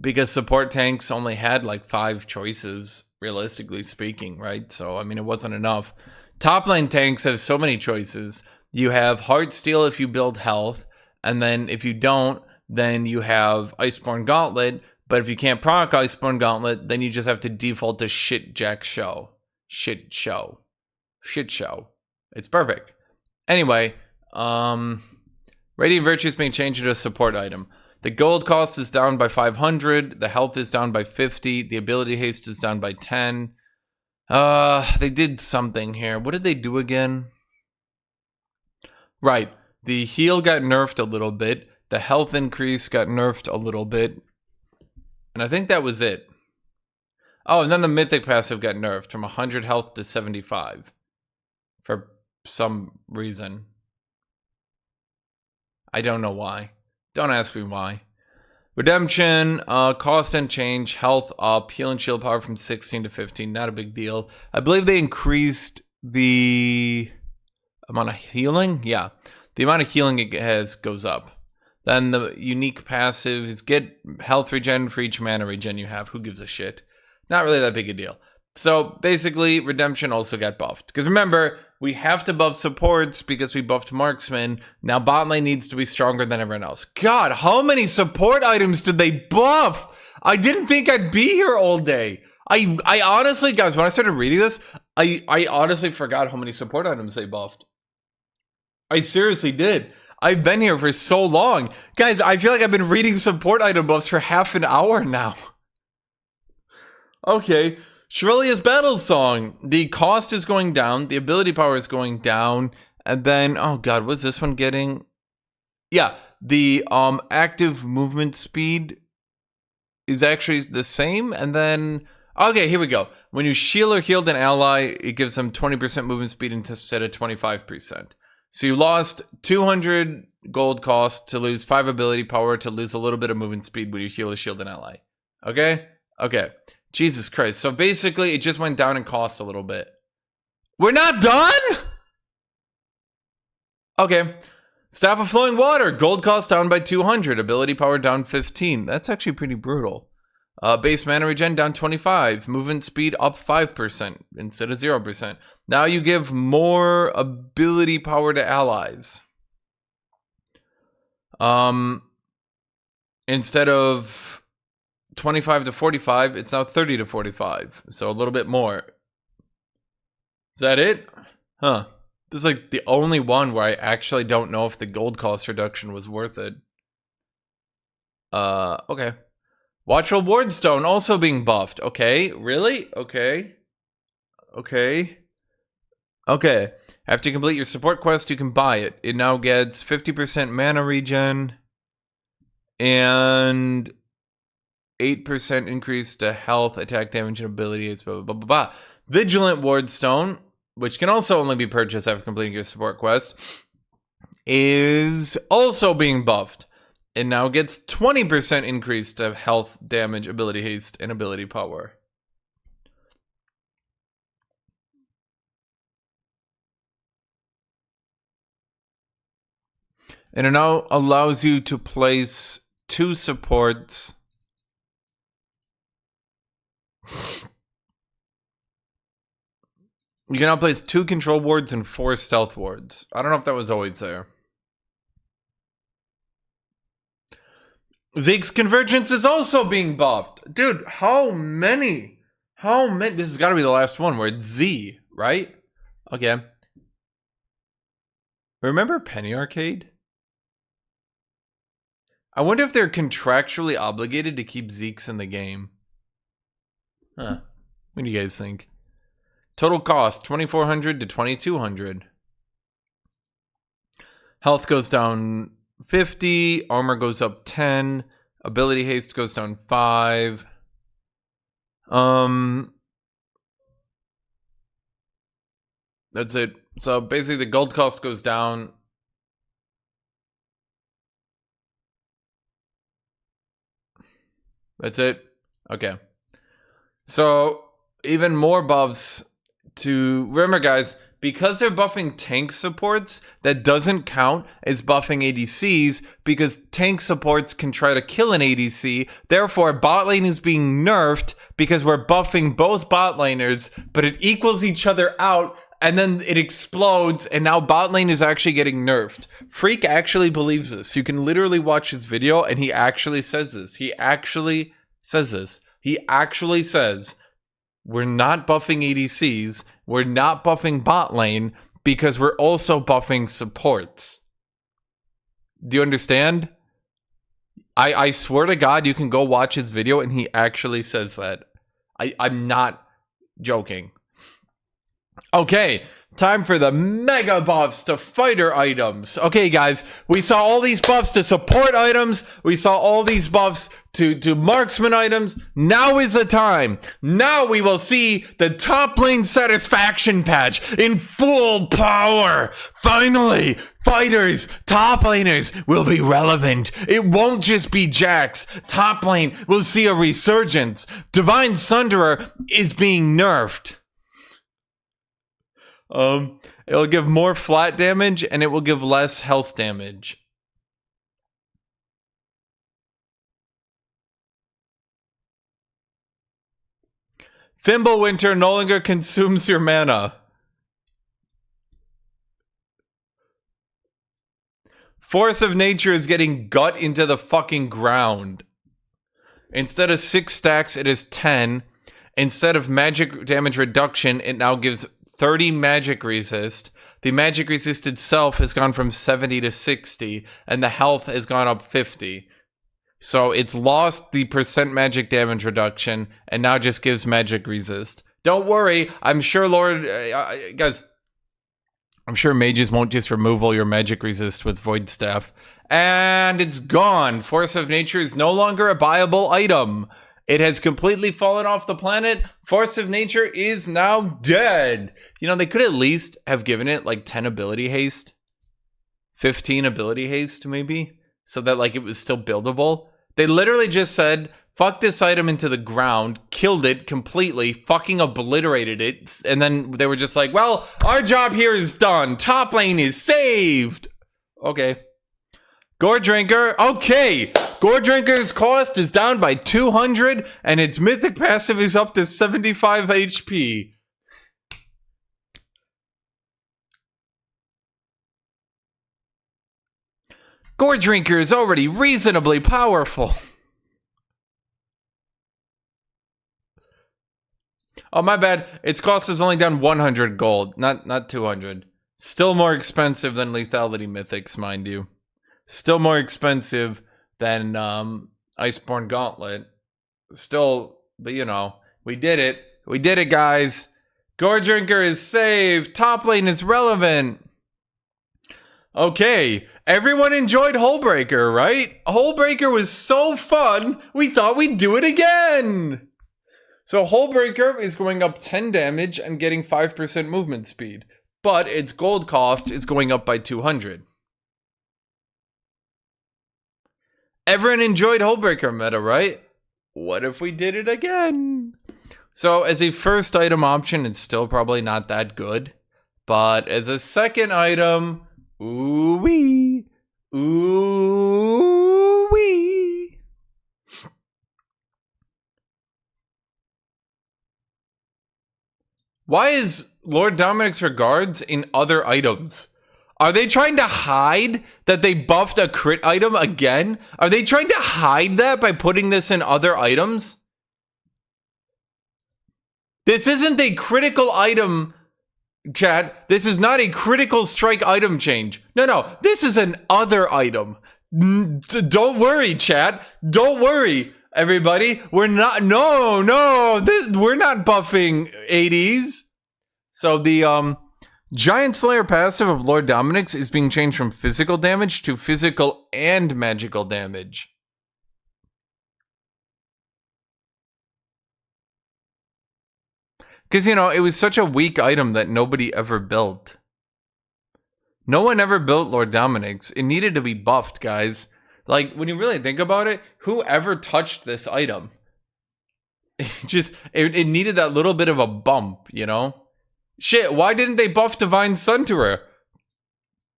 [SPEAKER 1] because support tanks only had like 5 choices, realistically speaking, right? So, I mean, it wasn't enough. Top lane tanks have so many choices. You have Heartsteel if you build health, and then if you don't, then you have Iceborne Gauntlet. But if you can't proc Iceborne Gauntlet, then you just have to default to Shit Show. It's perfect. Anyway, Radiant Virtue is being changed into a support item. The gold cost is down by 500. The health is down by 50. The ability haste is down by 10. They did something here. What did they do again? Right. The heal got nerfed a little bit. The health increase got nerfed a little bit. And I think that was it. Oh, and then the mythic passive got nerfed from 100 health to 75. For some reason. I don't know why. Don't ask me why. Redemption, cost and change, health up, heal and shield power from 16 to 15, not a big deal. I believe they increased the amount of healing? Yeah, the amount of healing it has goes up. Then the unique passive is get health regen for each mana regen you have. Who gives a shit? Not really that big a deal. So basically, Redemption also got buffed. Because remember, we have to buff supports because we buffed Marksman. Now bot lane needs to be stronger than everyone else. God, how many support items did they buff? I didn't think I'd be here all day. I honestly, guys, when I started reading this, I honestly forgot how many support items they buffed. I seriously did. I've been here for so long. Guys, I feel like I've been reading support item buffs for half an hour now. Okay. Shrelia's Battle Song. The cost is going down. The ability power is going down. And then, oh god, what's this one getting? Yeah, the active movement speed is actually the same. And then, okay, here we go. When you shield or healed an ally, it gives them 20% movement speed instead of 25%. So you lost 200 gold cost to lose 5 ability power to lose a little bit of movement speed when you heal or shield an ally. Okay? Okay. Jesus Christ. So basically, it just went down in cost a little bit. We're not done? Okay. Staff of Flowing Water. Gold cost down by 200. Ability power down 15. That's actually pretty brutal. Base mana regen down 25. Movement speed up 5% instead of 0%. Now you give more ability power to allies. Instead of 25 to 45, it's now 30 to 45. So a little bit more. Is that it? Huh. This is like the only one where I actually don't know if the gold cost reduction was worth it. Okay. Watchful Wardstone also being buffed. Okay, really? Okay. Okay. Okay. After you complete your support quest, you can buy it. It now gets 50% mana regen and 8% increase to health, attack damage, and abilities, blah, blah, blah, blah, blah. Vigilant Wardstone, which can also only be purchased after completing your support quest, is also being buffed. It now gets 20% increase to health, damage, ability haste, and ability power. And it now allows you to place 2 supports. You can now place 2 control wards and 4 stealth wards. I don't know if that was always there. Zeke's Convergence is also being buffed. Dude, how many? How many? This has got to be the last one where it's Z, right? Okay. Remember Penny Arcade? I wonder if they're contractually obligated to keep Zeke's in the game. Huh. What do you guys think? Total cost, 2,400 to 2,200. Health goes down 50. Armor goes up 10. Ability haste goes down 5. That's it. So basically the gold cost goes down. That's it. Okay. So even more buffs to remember, guys, because they're buffing tank supports, that doesn't count as buffing ADCs because tank supports can try to kill an ADC. Therefore, bot lane is being nerfed because we're buffing both bot laners, but it equals each other out and then it explodes, and now bot lane is actually getting nerfed. Freak actually believes this. You can literally watch his video, and he actually says this. He actually says, we're not buffing ADCs, we're not buffing bot lane, because we're also buffing supports. Do you understand? I swear to God, you can go watch his video, and he actually says that. I'm not joking. Okay, time for the mega buffs to fighter items. Okay, guys, we saw all these buffs to support items. We saw all these buffs to marksman items. Now is the time. Now we will see the top lane satisfaction patch in full power. Finally, fighters, top laners will be relevant. It won't just be Jax. Top lane will see a resurgence. Divine Sunderer is being nerfed. It'll give more flat damage and it will give less health damage. Fimbulwinter no longer consumes your mana. Force of Nature is getting gut into the fucking ground. Instead of 6 stacks, it is 10. Instead of magic damage reduction, it now gives 30 magic resist. The magic resist itself has gone from 70 to 60, and the health has gone up 50. So it's lost the percent magic damage reduction, and now just gives magic resist. Don't worry, I'm sure guys, I'm sure mages won't just remove all your magic resist with Void Staff. And it's gone. Force of Nature is no longer a buyable item. It has completely fallen off the planet. Force of Nature is now dead. You know, they could at least have given it like 10 ability haste. 15 ability haste, maybe. So that like it was still buildable. They literally just said, fuck this item into the ground, killed it completely, fucking obliterated it. And then they were just like, well, our job here is done. Top lane is saved. Okay. Gore Drinker, okay. Gore Drinker's cost is down by 200, and its mythic passive is up to 75 HP. Gore Drinker is already reasonably powerful. Oh, my bad. Its cost is only down 100 gold, not 200. Still more expensive than Lethality Mythics, mind you. Still more expensive than Iceborne Gauntlet. Still, but you know, we did it. We did it, guys. Gore Drinker is saved. Top lane is relevant. Okay, everyone enjoyed Hullbreaker, right? Hullbreaker was so fun, we thought we'd do it again. So Hullbreaker is going up 10 damage and getting 5% movement speed, but its gold cost is going up by 200. Everyone enjoyed Hullbreaker meta, right? What if we did it again? So as a first item option, it's still probably not that good. But as a second item, ooh-wee, ooh-wee. Why is Lord Dominic's Regards in other items? Are they trying to hide that they buffed a crit item again? Are they trying to hide that by putting this in other items? This isn't a critical item, chat. This is not a critical strike item change. No. This is an other item. Don't worry, chat. Don't worry, everybody. We're not, we're not buffing 80s. So the, Giant Slayer passive of Lord Dominic's is being changed from physical damage to physical and magical damage. Because, you know, it was such a weak item that nobody ever built. No one ever built Lord Dominic's. It needed to be buffed, guys. Like, when you really think about it, whoever touched this item? It needed that little bit of a bump, you know? Shit, why didn't they buff Divine Sunderer?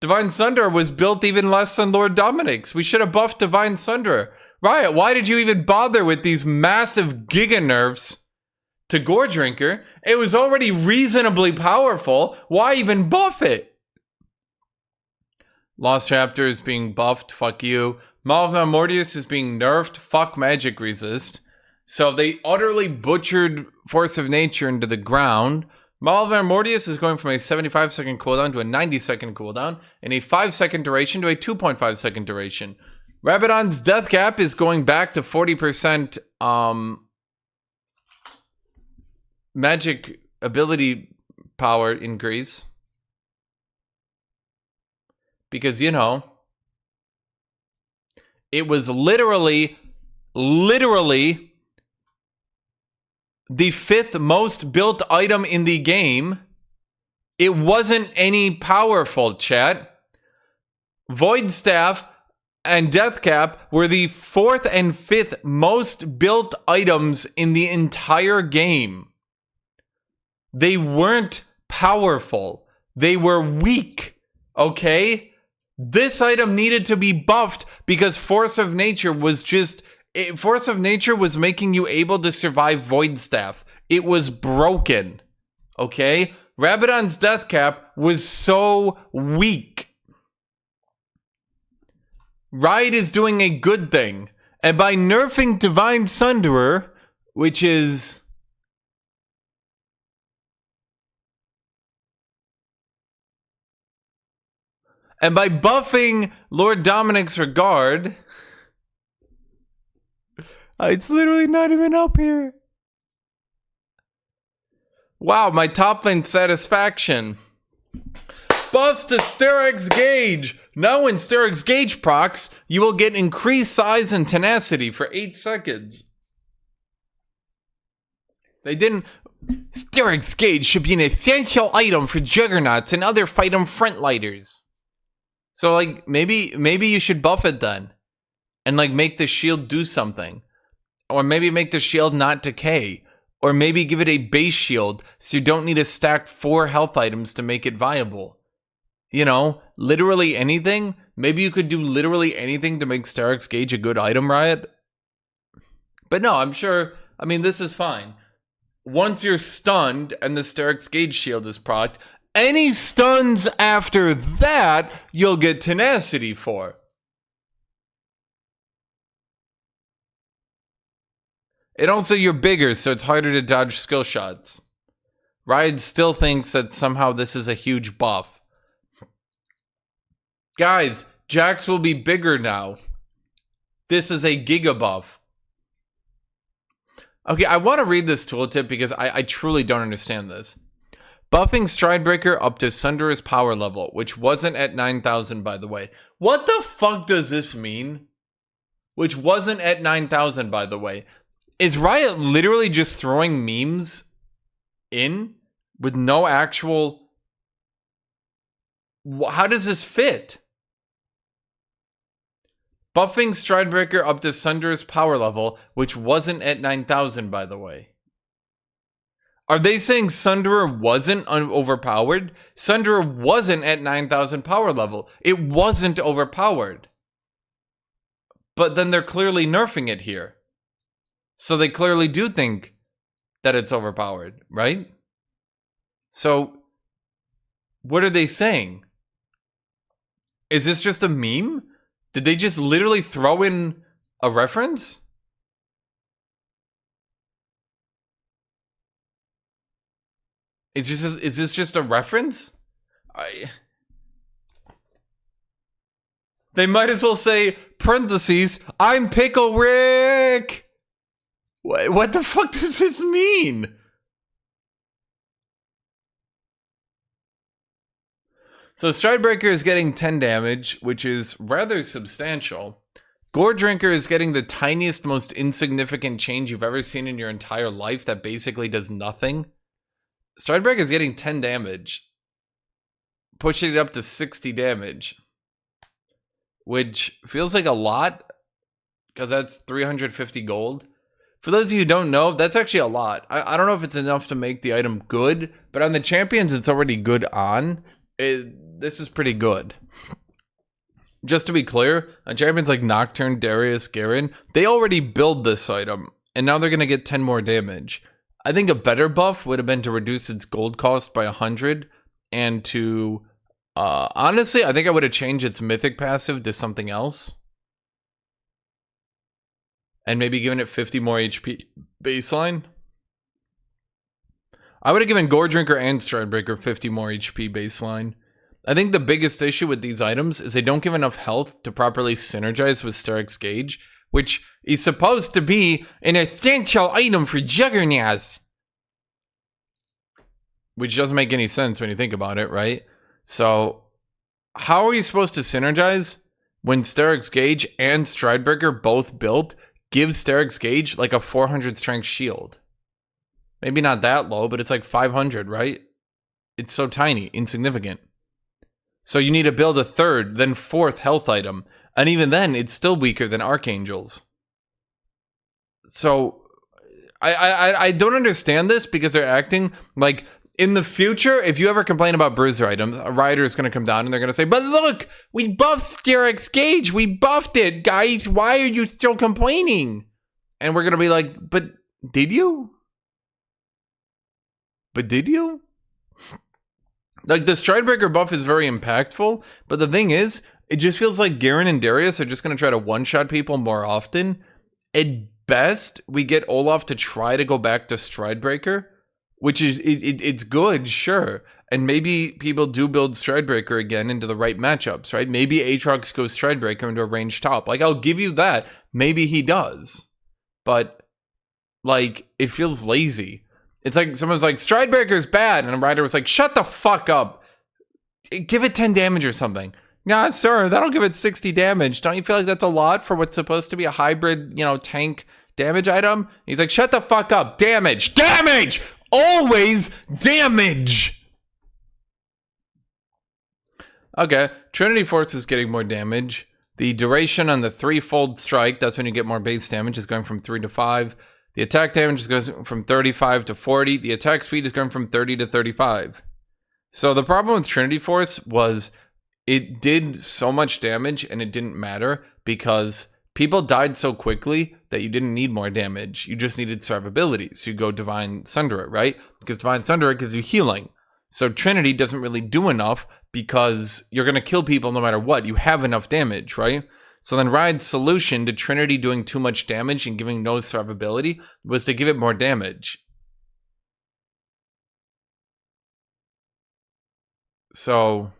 [SPEAKER 1] Divine Sunderer was built even less than Lord Dominic's. We should have buffed Divine Sunderer. Riot, why did you even bother with these massive giga nerfs to Gore Drinker? It was already reasonably powerful. Why even buff it? Lost Chapter is being buffed. Fuck you. Malva Mortius is being nerfed. Fuck Magic Resist. So they utterly butchered Force of Nature into the ground. Malva Mortius is going from a 75-second cooldown to a 90-second cooldown, and a 5-second duration to a 2.5-second duration. Rabadon's death cap is going back to 40% magic ability power increase. Because, you know, it was literally the 5th most built item in the game. It wasn't any powerful, chat. Void Staff and Death Cap were the 4th and 5th most built items in the entire game. They weren't powerful. They were weak, okay? This item needed to be buffed because Force of Nature was making you able to survive Void Staff. It was broken, okay? Rabadon's Death Cap was so weak. Riot is doing a good thing. And by nerfing Divine Sunderer, which is... And by buffing Lord Dominic's Regard... It's literally not even up here. Wow, my top lane satisfaction. Buffs to Sterak's Gauge. Now when Sterak's Gauge procs, you will get increased size and tenacity for 8 seconds. They didn't... Sterak's Gauge should be an essential item for Juggernauts and other Fightem Frontlighters. So, like, maybe you should buff it then. And, like, make the shield do something. Or maybe make the shield not decay. Or maybe give it a base shield so you don't need to stack 4 health items to make it viable. You know, literally anything. Maybe you could do literally anything to make Sterak's Gauge a good item, Riot. But no, I'm sure, I mean, this is fine. Once you're stunned and the Sterak's Gauge shield is procced, any stuns after that, you'll get tenacity for. And also you're bigger, so it's harder to dodge skill shots. Riot still thinks that somehow this is a huge buff. Guys, Jax will be bigger now. This is a giga buff. Okay, I want to read this tooltip because I truly don't understand this. Buffing Stridebreaker up to Sunderer's power level, which wasn't at 9,000, by the way. What the fuck does this mean? Which wasn't at 9,000, by the way. Is Riot literally just throwing memes in with no actual... How does this fit? Buffing Stridebreaker up to Sunderer's power level, which wasn't at 9,000, by the way. Are they saying Sunderer wasn't overpowered? Sunderer wasn't at 9,000 power level. It wasn't overpowered. But then they're clearly nerfing it here. So they clearly do think that it's overpowered, right? So, what are they saying? Is this just a meme? Did they just literally throw in a reference? Is this just a reference? They might as well say, parentheses, I'm Pickle Rick! What the fuck does this mean? So Stridebreaker is getting 10 damage, which is rather substantial. Gore Drinker is getting the tiniest, most insignificant change you've ever seen in your entire life that basically does nothing. Stridebreaker is getting 10 damage, pushing it up to 60 damage, which feels like a lot because that's 350 gold. For those of you who don't know, that's actually a lot. I don't know if it's enough to make the item good, but on the champions, it's already good on. This is pretty good. Just to be clear, on champions like Nocturne, Darius, Garen, they already build this item, and now they're going to get 10 more damage. I think a better buff would have been to reduce its gold cost by 100, and to, honestly, I think I would have changed its mythic passive to something else. And maybe given it 50 more HP baseline. I would have given Gore Drinker and Stridebreaker 50 more HP baseline. I think the biggest issue with these items is they don't give enough health to properly synergize with Steric's Gauge, which is supposed to be an essential item for Juggernaut. Which doesn't make any sense when you think about it, right? So, how are you supposed to synergize when Steric's Gauge and Stridebreaker both built give Steric's Gauge like a 400 strength shield? Maybe not that low, but it's like 500, right? It's so tiny, insignificant. So you need to build a third, then fourth health item. And even then, it's still weaker than Archangels. So, I don't understand this because they're acting like, in the future, if you ever complain about bruiser items, a rider is going to come down and they're going to say, but look, we buffed Steric's Gauge. We buffed it, guys. Why are you still complaining? And we're going to be like, but did you? But did you? Like, the Stridebreaker buff is very impactful, but the thing is, it just feels like Garen and Darius are just going to try to one-shot people more often. At best, we get Olaf to try to go back to Stridebreaker, which is, it's good, sure. And maybe people do build Stridebreaker again into the right matchups, right? Maybe Aatrox goes Stridebreaker into a ranged top. Like, I'll give you that. Maybe he does. But, like, it feels lazy. It's like someone's like, Stridebreaker's bad. And a rider was like, shut the fuck up. Give it 10 damage or something. Nah, sir, that'll give it 60 damage. Don't you feel like that's a lot for what's supposed to be a hybrid, tank damage item? He's like, shut the fuck up. Damage. Damage! Always damage! Okay, Trinity Force is getting more damage. The duration on the threefold strike, that's when you get more base damage, is going from 3 to 5. The attack damage goes from 35 to 40. The attack speed is going from 30 to 35. So the problem with Trinity Force was it did so much damage and it didn't matter because people died so quickly that you didn't need more damage. You just needed survivability. So you go Divine Sunderer, right? Because Divine Sunderer gives you healing. So Trinity doesn't really do enough because you're going to kill people no matter what. You have enough damage, right? So then Ride's solution to Trinity doing too much damage and giving no survivability was to give it more damage. So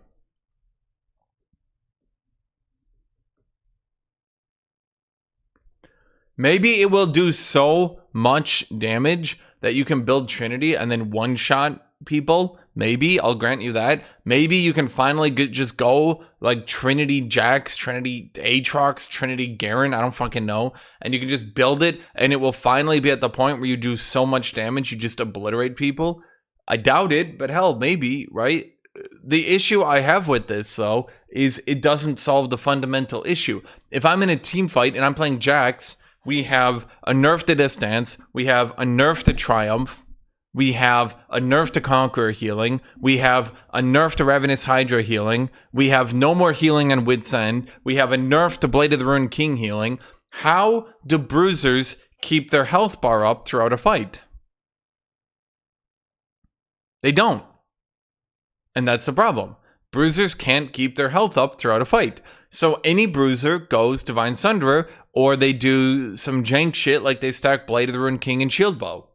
[SPEAKER 1] maybe it will do so much damage that you can build Trinity and then one-shot people. Maybe, I'll grant you that. Maybe you can finally just go like Trinity Jax, Trinity Aatrox, Trinity Garen, I don't fucking know. And you can just build it and it will finally be at the point where you do so much damage you just obliterate people. I doubt it, but hell, maybe, right? The issue I have with this, though, is it doesn't solve the fundamental issue. If I'm in a team fight and I'm playing Jax, we have a nerf to Distance, we have a nerf to Triumph, we have a nerf to Conqueror healing, we have a nerf to Ravenous Hydra healing, we have no more healing on Wit's End, we have a nerf to Blade of the Ruined King healing. How do bruisers keep their health bar up throughout a fight? They don't. And that's the problem. Bruisers can't keep their health up throughout a fight. So any bruiser goes Divine Sunderer, or they do some jank shit like they stack Blade of the Ruined King and Shield Bow.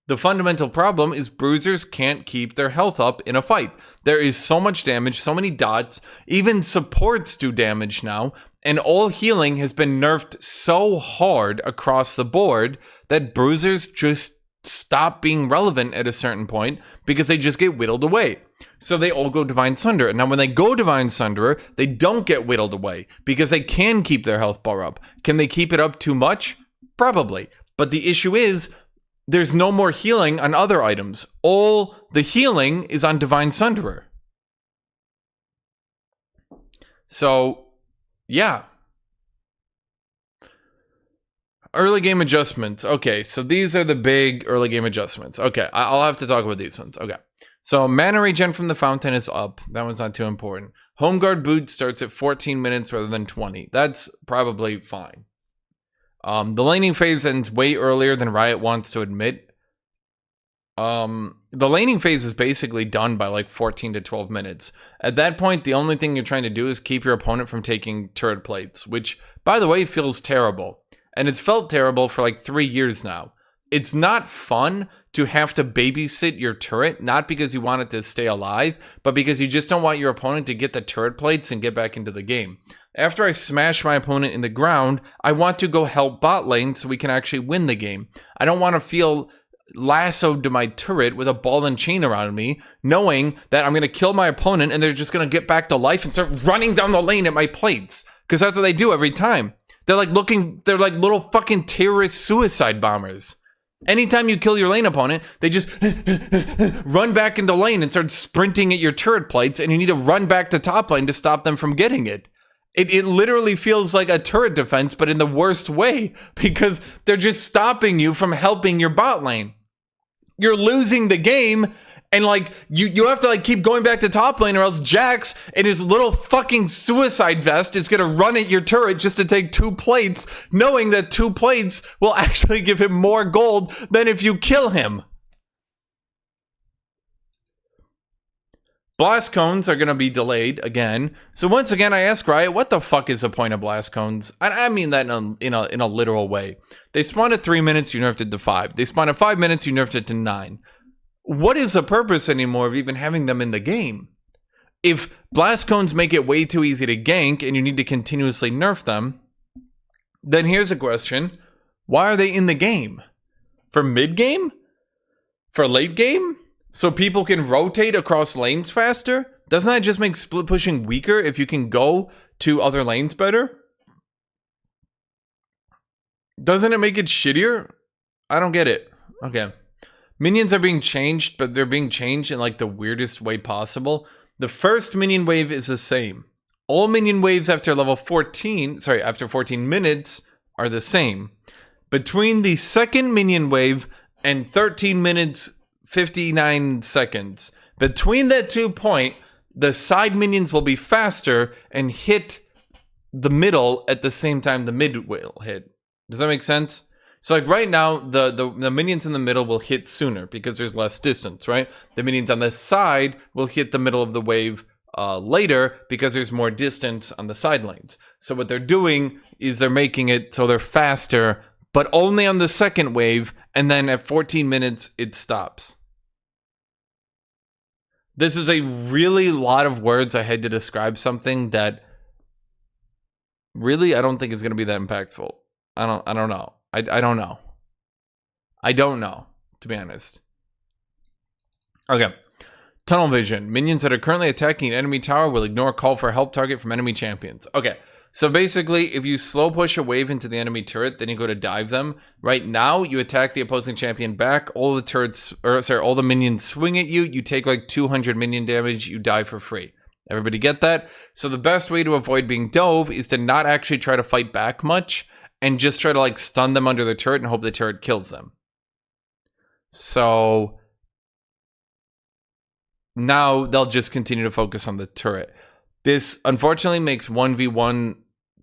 [SPEAKER 1] The fundamental problem is bruisers can't keep their health up in a fight. There is so much damage, so many dots, even supports do damage now, and all healing has been nerfed so hard across the board that bruisers just stop being relevant at a certain point because they just get whittled away. So they all go Divine Sunderer. Now, when they go Divine Sunderer, they don't get whittled away because they can keep their health bar up. Can they keep it up too much? Probably. But the issue is, there's no more healing on other items. All the healing is on Divine Sunderer. So, yeah. Early game adjustments. Okay, so these are the big early game adjustments. Okay, I'll have to talk about these ones. Okay. So, mana regen from the fountain is up. That one's not too important. Home guard boot starts at 14 minutes rather than 20. That's probably fine. The laning phase ends way earlier than Riot wants to admit. The laning phase is basically done by like 14 to 12 minutes. At that point, the only thing you're trying to do is keep your opponent from taking turret plates, which, by the way, feels terrible. And it's felt terrible for like 3 years now. It's not fun to have to babysit your turret, not because you want it to stay alive, but because you just don't want your opponent to get the turret plates and get back into the game. After I smash my opponent in the ground, I want to go help bot lane so we can actually win the game. I don't want to feel lassoed to my turret with a ball and chain around me, knowing that I'm going to kill my opponent and they're just going to get back to life and start running down the lane at my plates. Because that's what they do every time. They're like little fucking terrorist suicide bombers. Anytime you kill your lane opponent, they just run back into lane and start sprinting at your turret plates, and you need to run back to top lane to stop them from getting it. It literally feels like a turret defense, but in the worst way, because they're just stopping you from helping your bot lane. You're losing the game, and like you have to like keep going back to top lane, or else Jax in his little fucking suicide vest is gonna run at your turret just to take 2 plates, knowing that 2 plates will actually give him more gold than if you kill him. Blast cones are going to be delayed again. So once again, I ask Riot, what the fuck is the point of blast cones? I mean that in a literal way. They spawn at 3 minutes, you nerfed it to 5. They spawn at 5 minutes, you nerfed it to 9. What is the purpose anymore of even having them in the game? If blast cones make it way too easy to gank and you need to continuously nerf them, then here's a question. Why are they in the game? For mid game? For late game? So people can rotate across lanes faster? Doesn't that just make split pushing weaker if you can go to other lanes better? Doesn't it make it shittier? I don't get it. Okay. Minions are being changed, but they're being changed in like the weirdest way possible. The first minion wave is the same. All minion waves after 14 minutes are the same. Between the second minion wave and 13 minutes 59 seconds. Between that 2 point, the side minions will be faster and hit the middle at the same time the mid will hit. Does that make sense? So like right now, the minions in the middle will hit sooner because there's less distance, right? The minions on the side will hit the middle of the wave later because there's more distance on the side lanes. So what they're doing is they're making it so they're faster, but only on the second wave, and then at 14 minutes, it stops. This is a really lot of words I had to describe something that really I don't think is going to be that impactful. I don't know. I don't know. I don't know, to be honest. Okay. Tunnel vision. Minions that are currently attacking an enemy tower will ignore call for help target from enemy champions. Okay. So basically, if you slow push a wave into the enemy turret, then you go to dive them. Right now, you attack the opposing champion back. All the minions swing at you. You take like 200 minion damage. You die for free. Everybody get that? So the best way to avoid being dove is to not actually try to fight back much and just try to like stun them under the turret and hope the turret kills them. So now they'll just continue to focus on the turret. This unfortunately makes 1v1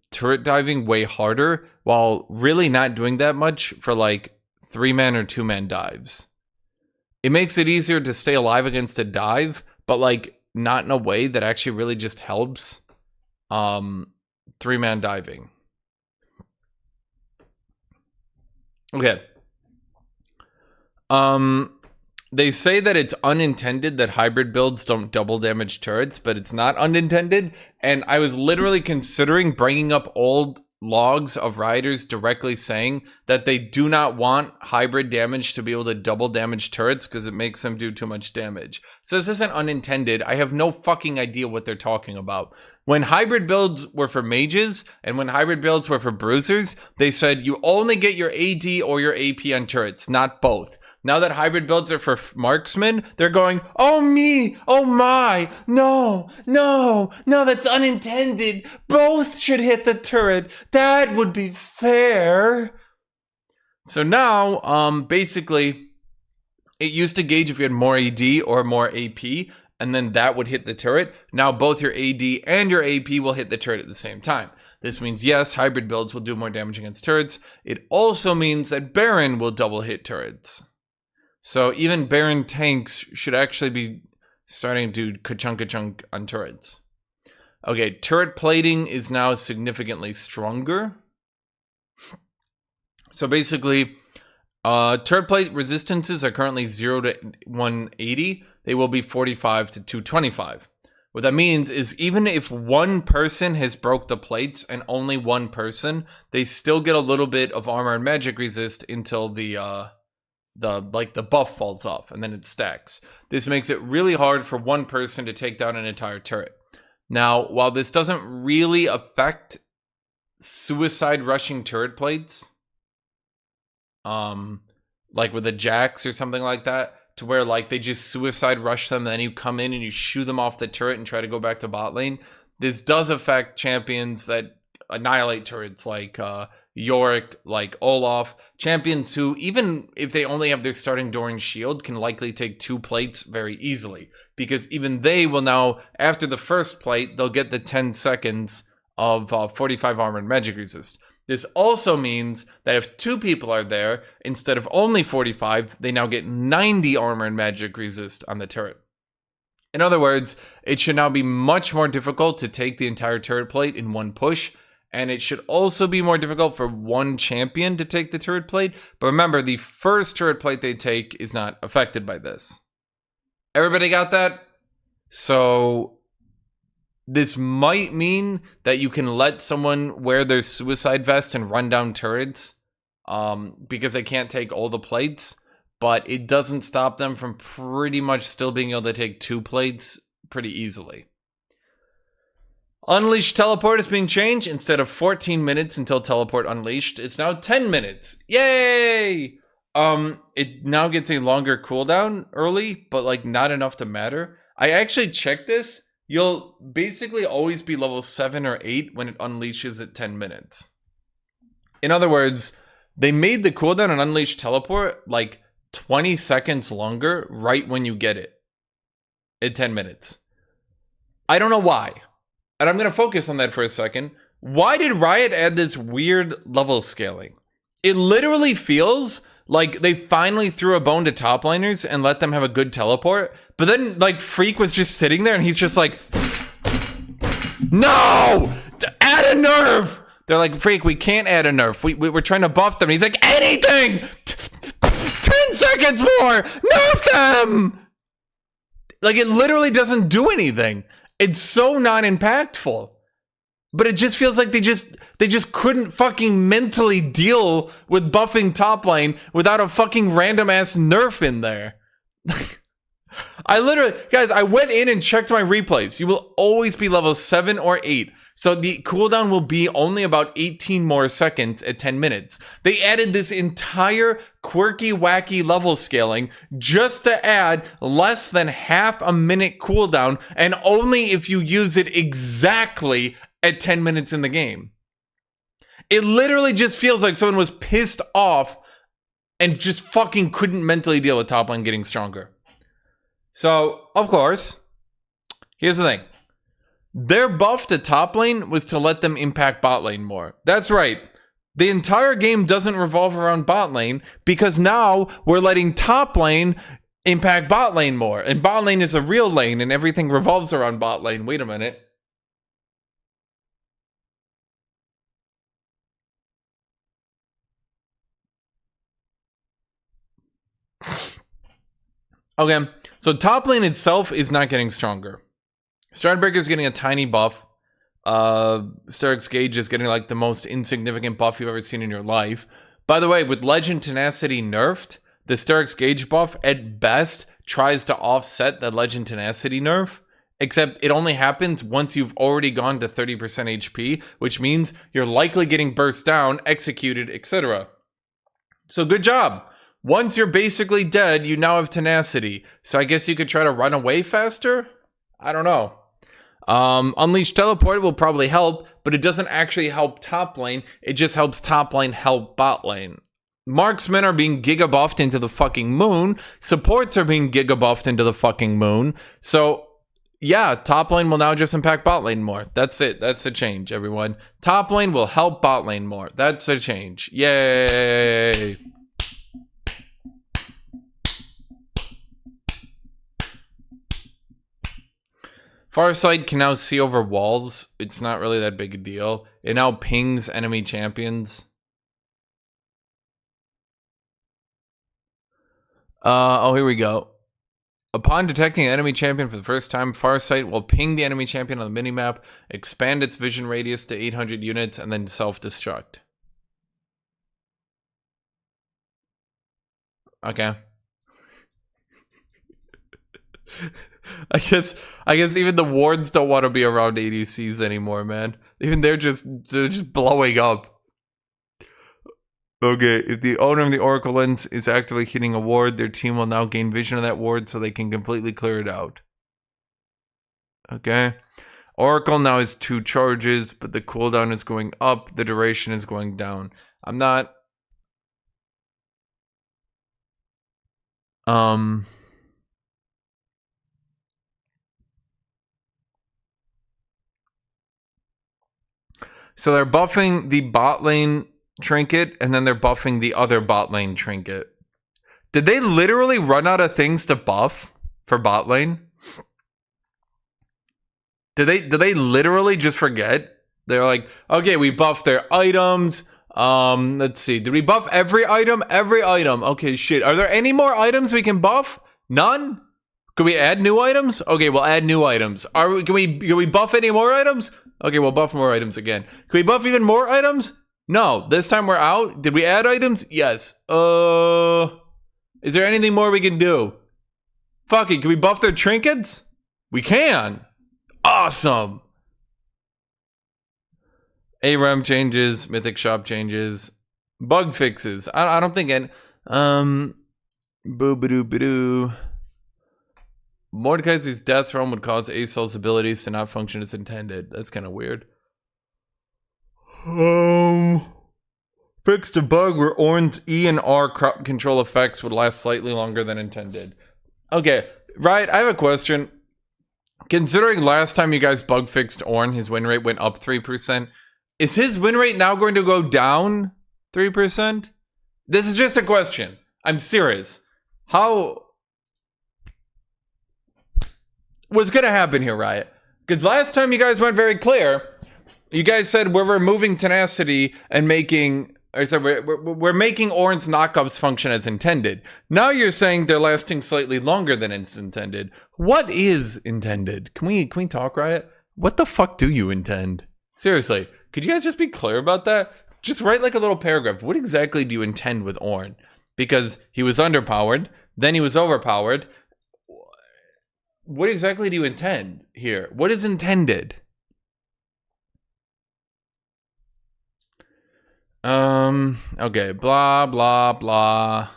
[SPEAKER 1] turret diving way harder while really not doing that much for like 3-man or 2-man dives. It makes it easier to stay alive against a dive, but like not in a way that actually really just helps 3-man diving. Okay. They say that it's unintended that hybrid builds don't double damage turrets, but it's not unintended. And I was literally considering bringing up old logs of Rioters directly saying that they do not want hybrid damage to be able to double damage turrets because it makes them do too much damage. So this isn't unintended. I have no fucking idea what they're talking about. When hybrid builds were for mages and when hybrid builds were for bruisers, they said you only get your AD or your AP on turrets, not both. Now that hybrid builds are for marksmen, they're going, oh me, oh my, no, that's unintended. Both should hit the turret. That would be fair. So now, basically, it used to gauge if you had more AD or more AP, and then that would hit the turret. Now both your AD and your AP will hit the turret at the same time. This means, yes, hybrid builds will do more damage against turrets. It also means that Baron will double hit turrets. So even Baron tanks should actually be starting to do ka-chunk on turrets. Okay, turret plating is now significantly stronger. So basically, turret plate resistances are currently 0 to 180. They will be 45 to 225. What that means is even if one person has broke the plates and only one person, they still get a little bit of armor and magic resist until the buff falls off and then it stacks. This makes it really hard for one person to take down an entire turret. Now, while this doesn't really affect suicide rushing turret plates, like with the Jax or something like that, to where like they just suicide rush them, then you come in and you shoo them off the turret and try to go back to bot lane. This does affect champions that annihilate turrets like Yorick, like Olaf, champions who, even if they only have their starting Doran shield, can likely take 2 plates very easily. Because even they will now, after the first plate, they'll get the 10 seconds of 45 armor and magic resist. This also means that if 2 people are there, instead of only 45, they now get 90 armor and magic resist on the turret. In other words, it should now be much more difficult to take the entire turret plate in one push, and it should also be more difficult for one champion to take the turret plate. But remember, the first turret plate they take is not affected by this. Everybody got that? So this might mean that you can let someone wear their suicide vest and run down turrets because they can't take all the plates, but it doesn't stop them from pretty much still being able to take 2 plates pretty easily. Unleashed teleport is being changed. Instead of 14 minutes until teleport unleashed, it's now 10 minutes. Yay! It now gets a longer cooldown early, but like not enough to matter. I actually checked this. You'll basically always be level 7 or 8 when it unleashes at 10 minutes. In other words, they made the cooldown on Unleashed Teleport like 20 seconds longer right when you get it at 10 minutes. I don't know why. And I'm going to focus on that for a second. Why did Riot add this weird level scaling? It literally feels like they finally threw a bone to top laners and let them have a good teleport. But then, like, Freak was just sitting there and he's just like, no! Add a nerf! They're like, Freak, we can't add a nerf. We're trying to buff them. And he's like, anything! 10 seconds more! Nerf them! Like, it literally doesn't do anything. It's so non-impactful. But it just feels like they just couldn't fucking mentally deal with buffing top lane without a fucking random ass nerf in there. I literally, guys, I went in and checked my replays. You will always be level 7 or 8. So the cooldown will be only about 18 more seconds at 10 minutes. They added this entire quirky, wacky level scaling just to add less than half a minute cooldown, and only if you use it exactly at 10 minutes in the game. It literally just feels like someone was pissed off and just fucking couldn't mentally deal with top lane getting stronger. So, of course, here's the thing. Their buff to top lane was to let them impact bot lane more. That's right. The entire game doesn't revolve around bot lane because now we're letting top lane impact bot lane more. And bot lane is a real lane and everything revolves around bot lane. Wait a minute. Okay, so top lane itself is not getting stronger. Stridebreaker is getting a tiny buff. Sterix Gauge is getting like the most insignificant buff you've ever seen in your life. By the way, with Legend Tenacity nerfed, the Sterix Gauge buff at best tries to offset the Legend Tenacity nerf, except it only happens once you've already gone to 30% HP, which means you're likely getting burst down, executed, etc. So good job. Once you're basically dead, you now have Tenacity. So I guess you could try to run away faster? I don't know. Unleash Teleport will probably help, but it doesn't actually help top lane. It just helps top lane help bot lane. Marksmen are being giga buffed into the fucking moon. Supports are being giga buffed into the fucking moon. So, yeah, top lane will now just impact bot lane more. That's it. That's a change, everyone. Top lane will help bot lane more. That's a change. Yay! Farsight can now see over walls. It's not really that big a deal. It now pings enemy champions. Here we go. Upon detecting an enemy champion for the first time, Farsight will ping the enemy champion on the minimap, expand its vision radius to 800 units, and then self-destruct. Okay. I guess even the wards don't want to be around ADCs anymore, man. Even they're just blowing up. Okay, if the owner of the Oracle Lens is actively hitting a ward, their team will now gain vision of that ward so they can completely clear it out. Okay. Oracle now has 2 charges, but the cooldown is going up, the duration is going down. I'm not... So they're buffing the bot lane trinket, and then they're buffing the other bot lane trinket. Did they literally run out of things to buff for bot lane? Did they literally just forget? They're like, okay, we buffed their items. Let's see. Did we buff every item? Every item. Okay, shit. Are there any more items we can buff? None? Can we add new items? Okay, we'll add new items. Can we buff any more items? Okay, we'll buff more items again. Can we buff even more items? No. This time we're out. Did we add items? Yes. Is there anything more we can do? Fuck it. Can we buff their trinkets? We can. Awesome. ARAM changes. Mythic shop changes. Bug fixes. I don't think any... Boo-ba-doo-ba-doo. Mordekaiser's death realm would cause Acel's abilities to not function as intended. That's kind of weird. Fixed a bug where Ornn's E and R crop control effects would last slightly longer than intended. Okay, right, I have a question. Considering last time you guys bug fixed Ornn, his win rate went up 3%. Is his win rate now going to go down 3%? This is just a question. I'm serious. What's gonna happen here, Riot? Because last time you guys went very clear. You guys said we're removing tenacity and making, or sorry, we're making Ornn's knockups function as intended. Now you're saying they're lasting slightly longer than it's intended. What is intended? Can we talk, Riot? What the fuck do you intend? Seriously, could you guys just be clear about that? Just write like a little paragraph. What exactly do you intend with Ornn? Because he was underpowered, then he was overpowered. What exactly do you intend here? What is intended? Okay, blah, blah, blah.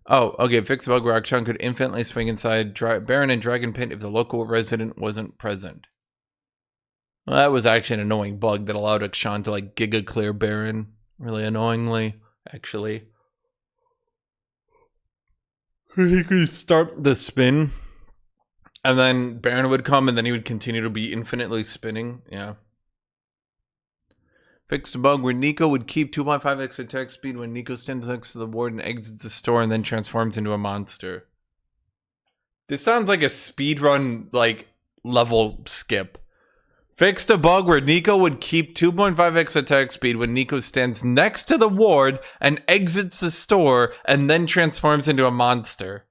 [SPEAKER 1] Oh, okay, fix bug where Akshan could infinitely swing inside Baron and Dragon Pit if the local resident wasn't present. Well, that was actually an annoying bug that allowed Akshan to like giga clear Baron. Really annoyingly, actually. He could start the spin. And then Baron would come, and then he would continue to be infinitely spinning. Yeah. Fixed a bug where Nico would keep 2.5x attack speed when Nico stands next to the ward and exits the store and then transforms into a monster. This sounds like a speedrun, like, level skip. Fixed a bug where Nico would keep 2.5x attack speed when Nico stands next to the ward and exits the store and then transforms into a monster.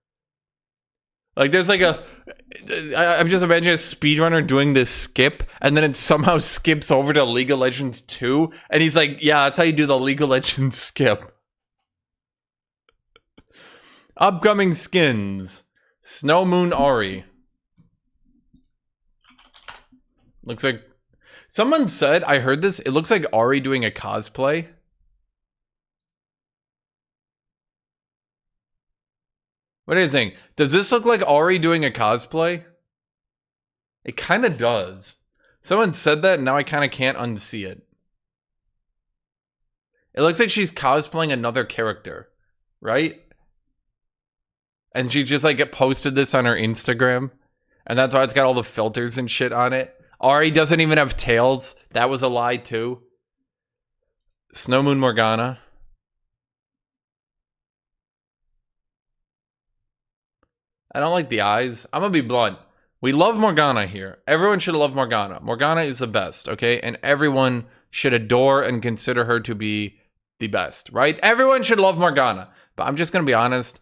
[SPEAKER 1] Like there's like I'm just imagining a speedrunner doing this skip, and then it somehow skips over to League of Legends 2, and he's like, yeah, that's how you do the League of Legends skip. Upcoming skins. Snow Moon Ari. Looks like... Someone said, I heard this, it looks like Ari doing a cosplay. What do you think? Does this look like Ari doing a cosplay? It kind of does. Someone said that, and now I kind of can't unsee it. It looks like she's cosplaying another character, right? And she just like posted this on her Instagram. And that's why it's got all the filters and shit on it. Ari doesn't even have tails. That was a lie too. Snow Moon Morgana. I don't like the eyes. I'm gonna be blunt. We love Morgana here. Everyone should love Morgana. Morgana is the best, okay? And everyone should adore and consider her to be the best, right? Everyone should love Morgana. But I'm just gonna be honest.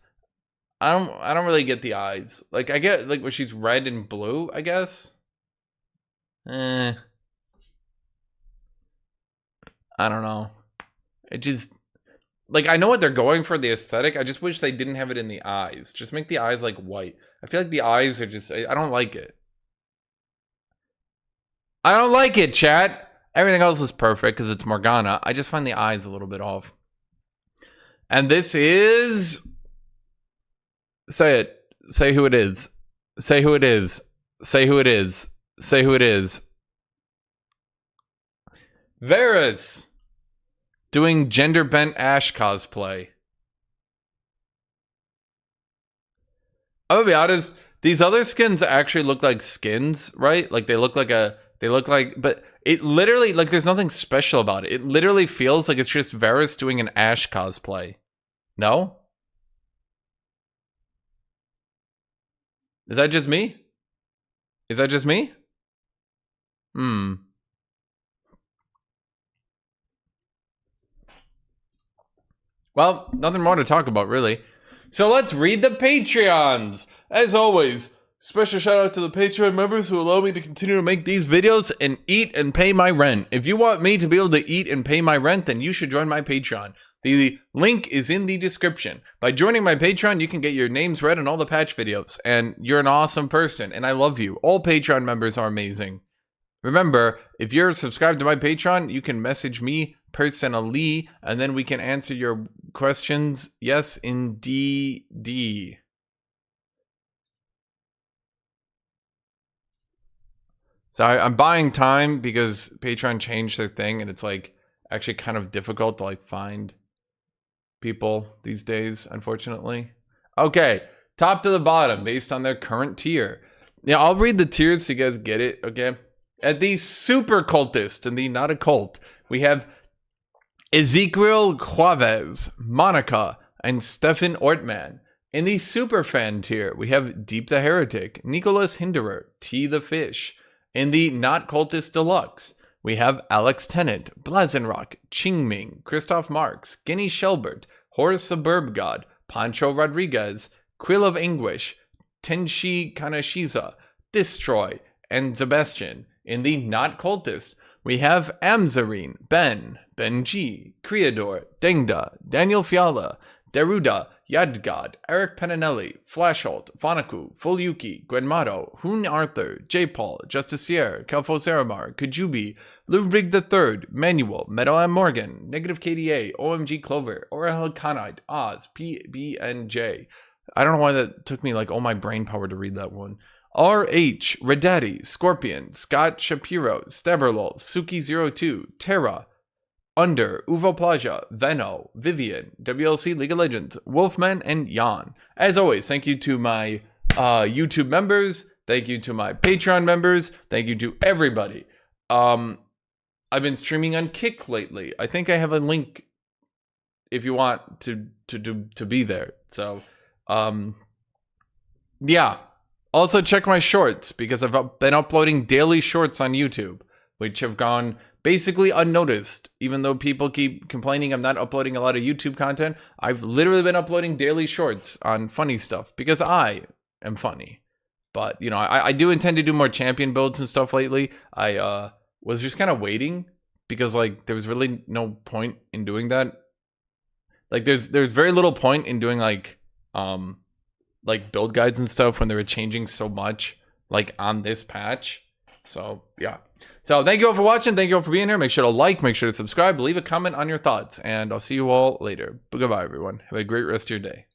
[SPEAKER 1] I don't really get the eyes. Like, I get, like, when she's red and blue, I guess. I don't know. It just... Like, I know what they're going for, the aesthetic. I just wish they didn't have it in the eyes. Just make the eyes, like, white. I feel like the eyes are just... I don't like it. I don't like it, chat! Everything else is perfect, because it's Morgana. I just find the eyes a little bit off. And this is... Say it. Say who it is. Say who it is. Say who it is. Say who it is. Varus! Doing gender bent Ash cosplay. I'm gonna be honest, these other skins actually look like skins, right? Like they look like but it literally, like there's nothing special about it. It literally feels like it's just Varus doing an Ash cosplay. No? Is that just me? Is that just me? Well, nothing more to talk about, really. So let's read the Patreons. As always, special shout out to the Patreon members who allow me to continue to make these videos and eat and pay my rent. If you want me to be able to eat and pay my rent, then you should join my Patreon. The link is in the description. By joining my Patreon, you can get your names read in all the patch videos. And you're an awesome person, and I love you. All Patreon members are amazing. Remember, if you're subscribed to my Patreon, you can message me personally, and then we can answer your questions. Yes, indeed. So I'm buying time because Patreon changed their thing, and it's like actually kind of difficult to like find people these days, unfortunately. Okay, top to the bottom based on their current tier. Yeah, I'll read the tiers so you guys get it, okay? At the super cultist and the not a cult, we have Ezequiel Chavez, Monica, and Stefan Ortman. In the super fan tier, we have Deep the Heretic, Nicholas Hinderer, T the Fish. In the not cultist deluxe, we have Alex Tennant, Blazenrock, Qingming, Christoph Marx, Guinea Shelbert, Horace the Burb God, Pancho Rodriguez, Quill of Anguish, Tenshi Kanashiza, Destroy, and Sebastian. In the not cultist, we have Amzarine, Benji, Creador, Dengda, Daniel Fiala, Deruda, Yadgod, Eric Penanelli, Flashholt, Fanaku, Fulyuki, Gwenmato, Hoon Arthur, J. Paul, Justicier, Kelfo Saramar, Kajubi, Ludwig III, Manuel, Meadow M. Morgan, Negative KDA, OMG Clover, Orahel Khanite, Oz, PBNJ. I don't know why that took me like all my brain power to read that one. RH, Redaddy, Scorpion, Scott Shapiro, Steberlol, Suki02, Terra, Under, Uvo Plaja, Veno, Vivian, WLC League of Legends, Wolfman, and Jan. As always, thank you to my YouTube members. Thank you to my Patreon members. Thank you to everybody. I've been streaming on Kick lately. I think I have a link if you want to be there. So, yeah. Also, check my shorts, because I've been uploading daily shorts on YouTube, which have gone basically unnoticed. Even though people keep complaining I'm not uploading a lot of YouTube content, I've literally been uploading daily shorts on funny stuff, because I am funny. But, you know, I do intend to do more champion builds and stuff lately. I was just kind of waiting because, like, there was really no point in doing that. Like, there's very little point in doing, like build guides and stuff when they were changing so much, like, on this patch. So, yeah. So, thank you all for watching. Thank you all for being here. Make sure to like, make sure to subscribe, leave a comment on your thoughts, and I'll see you all later. But goodbye, everyone. Have a great rest of your day.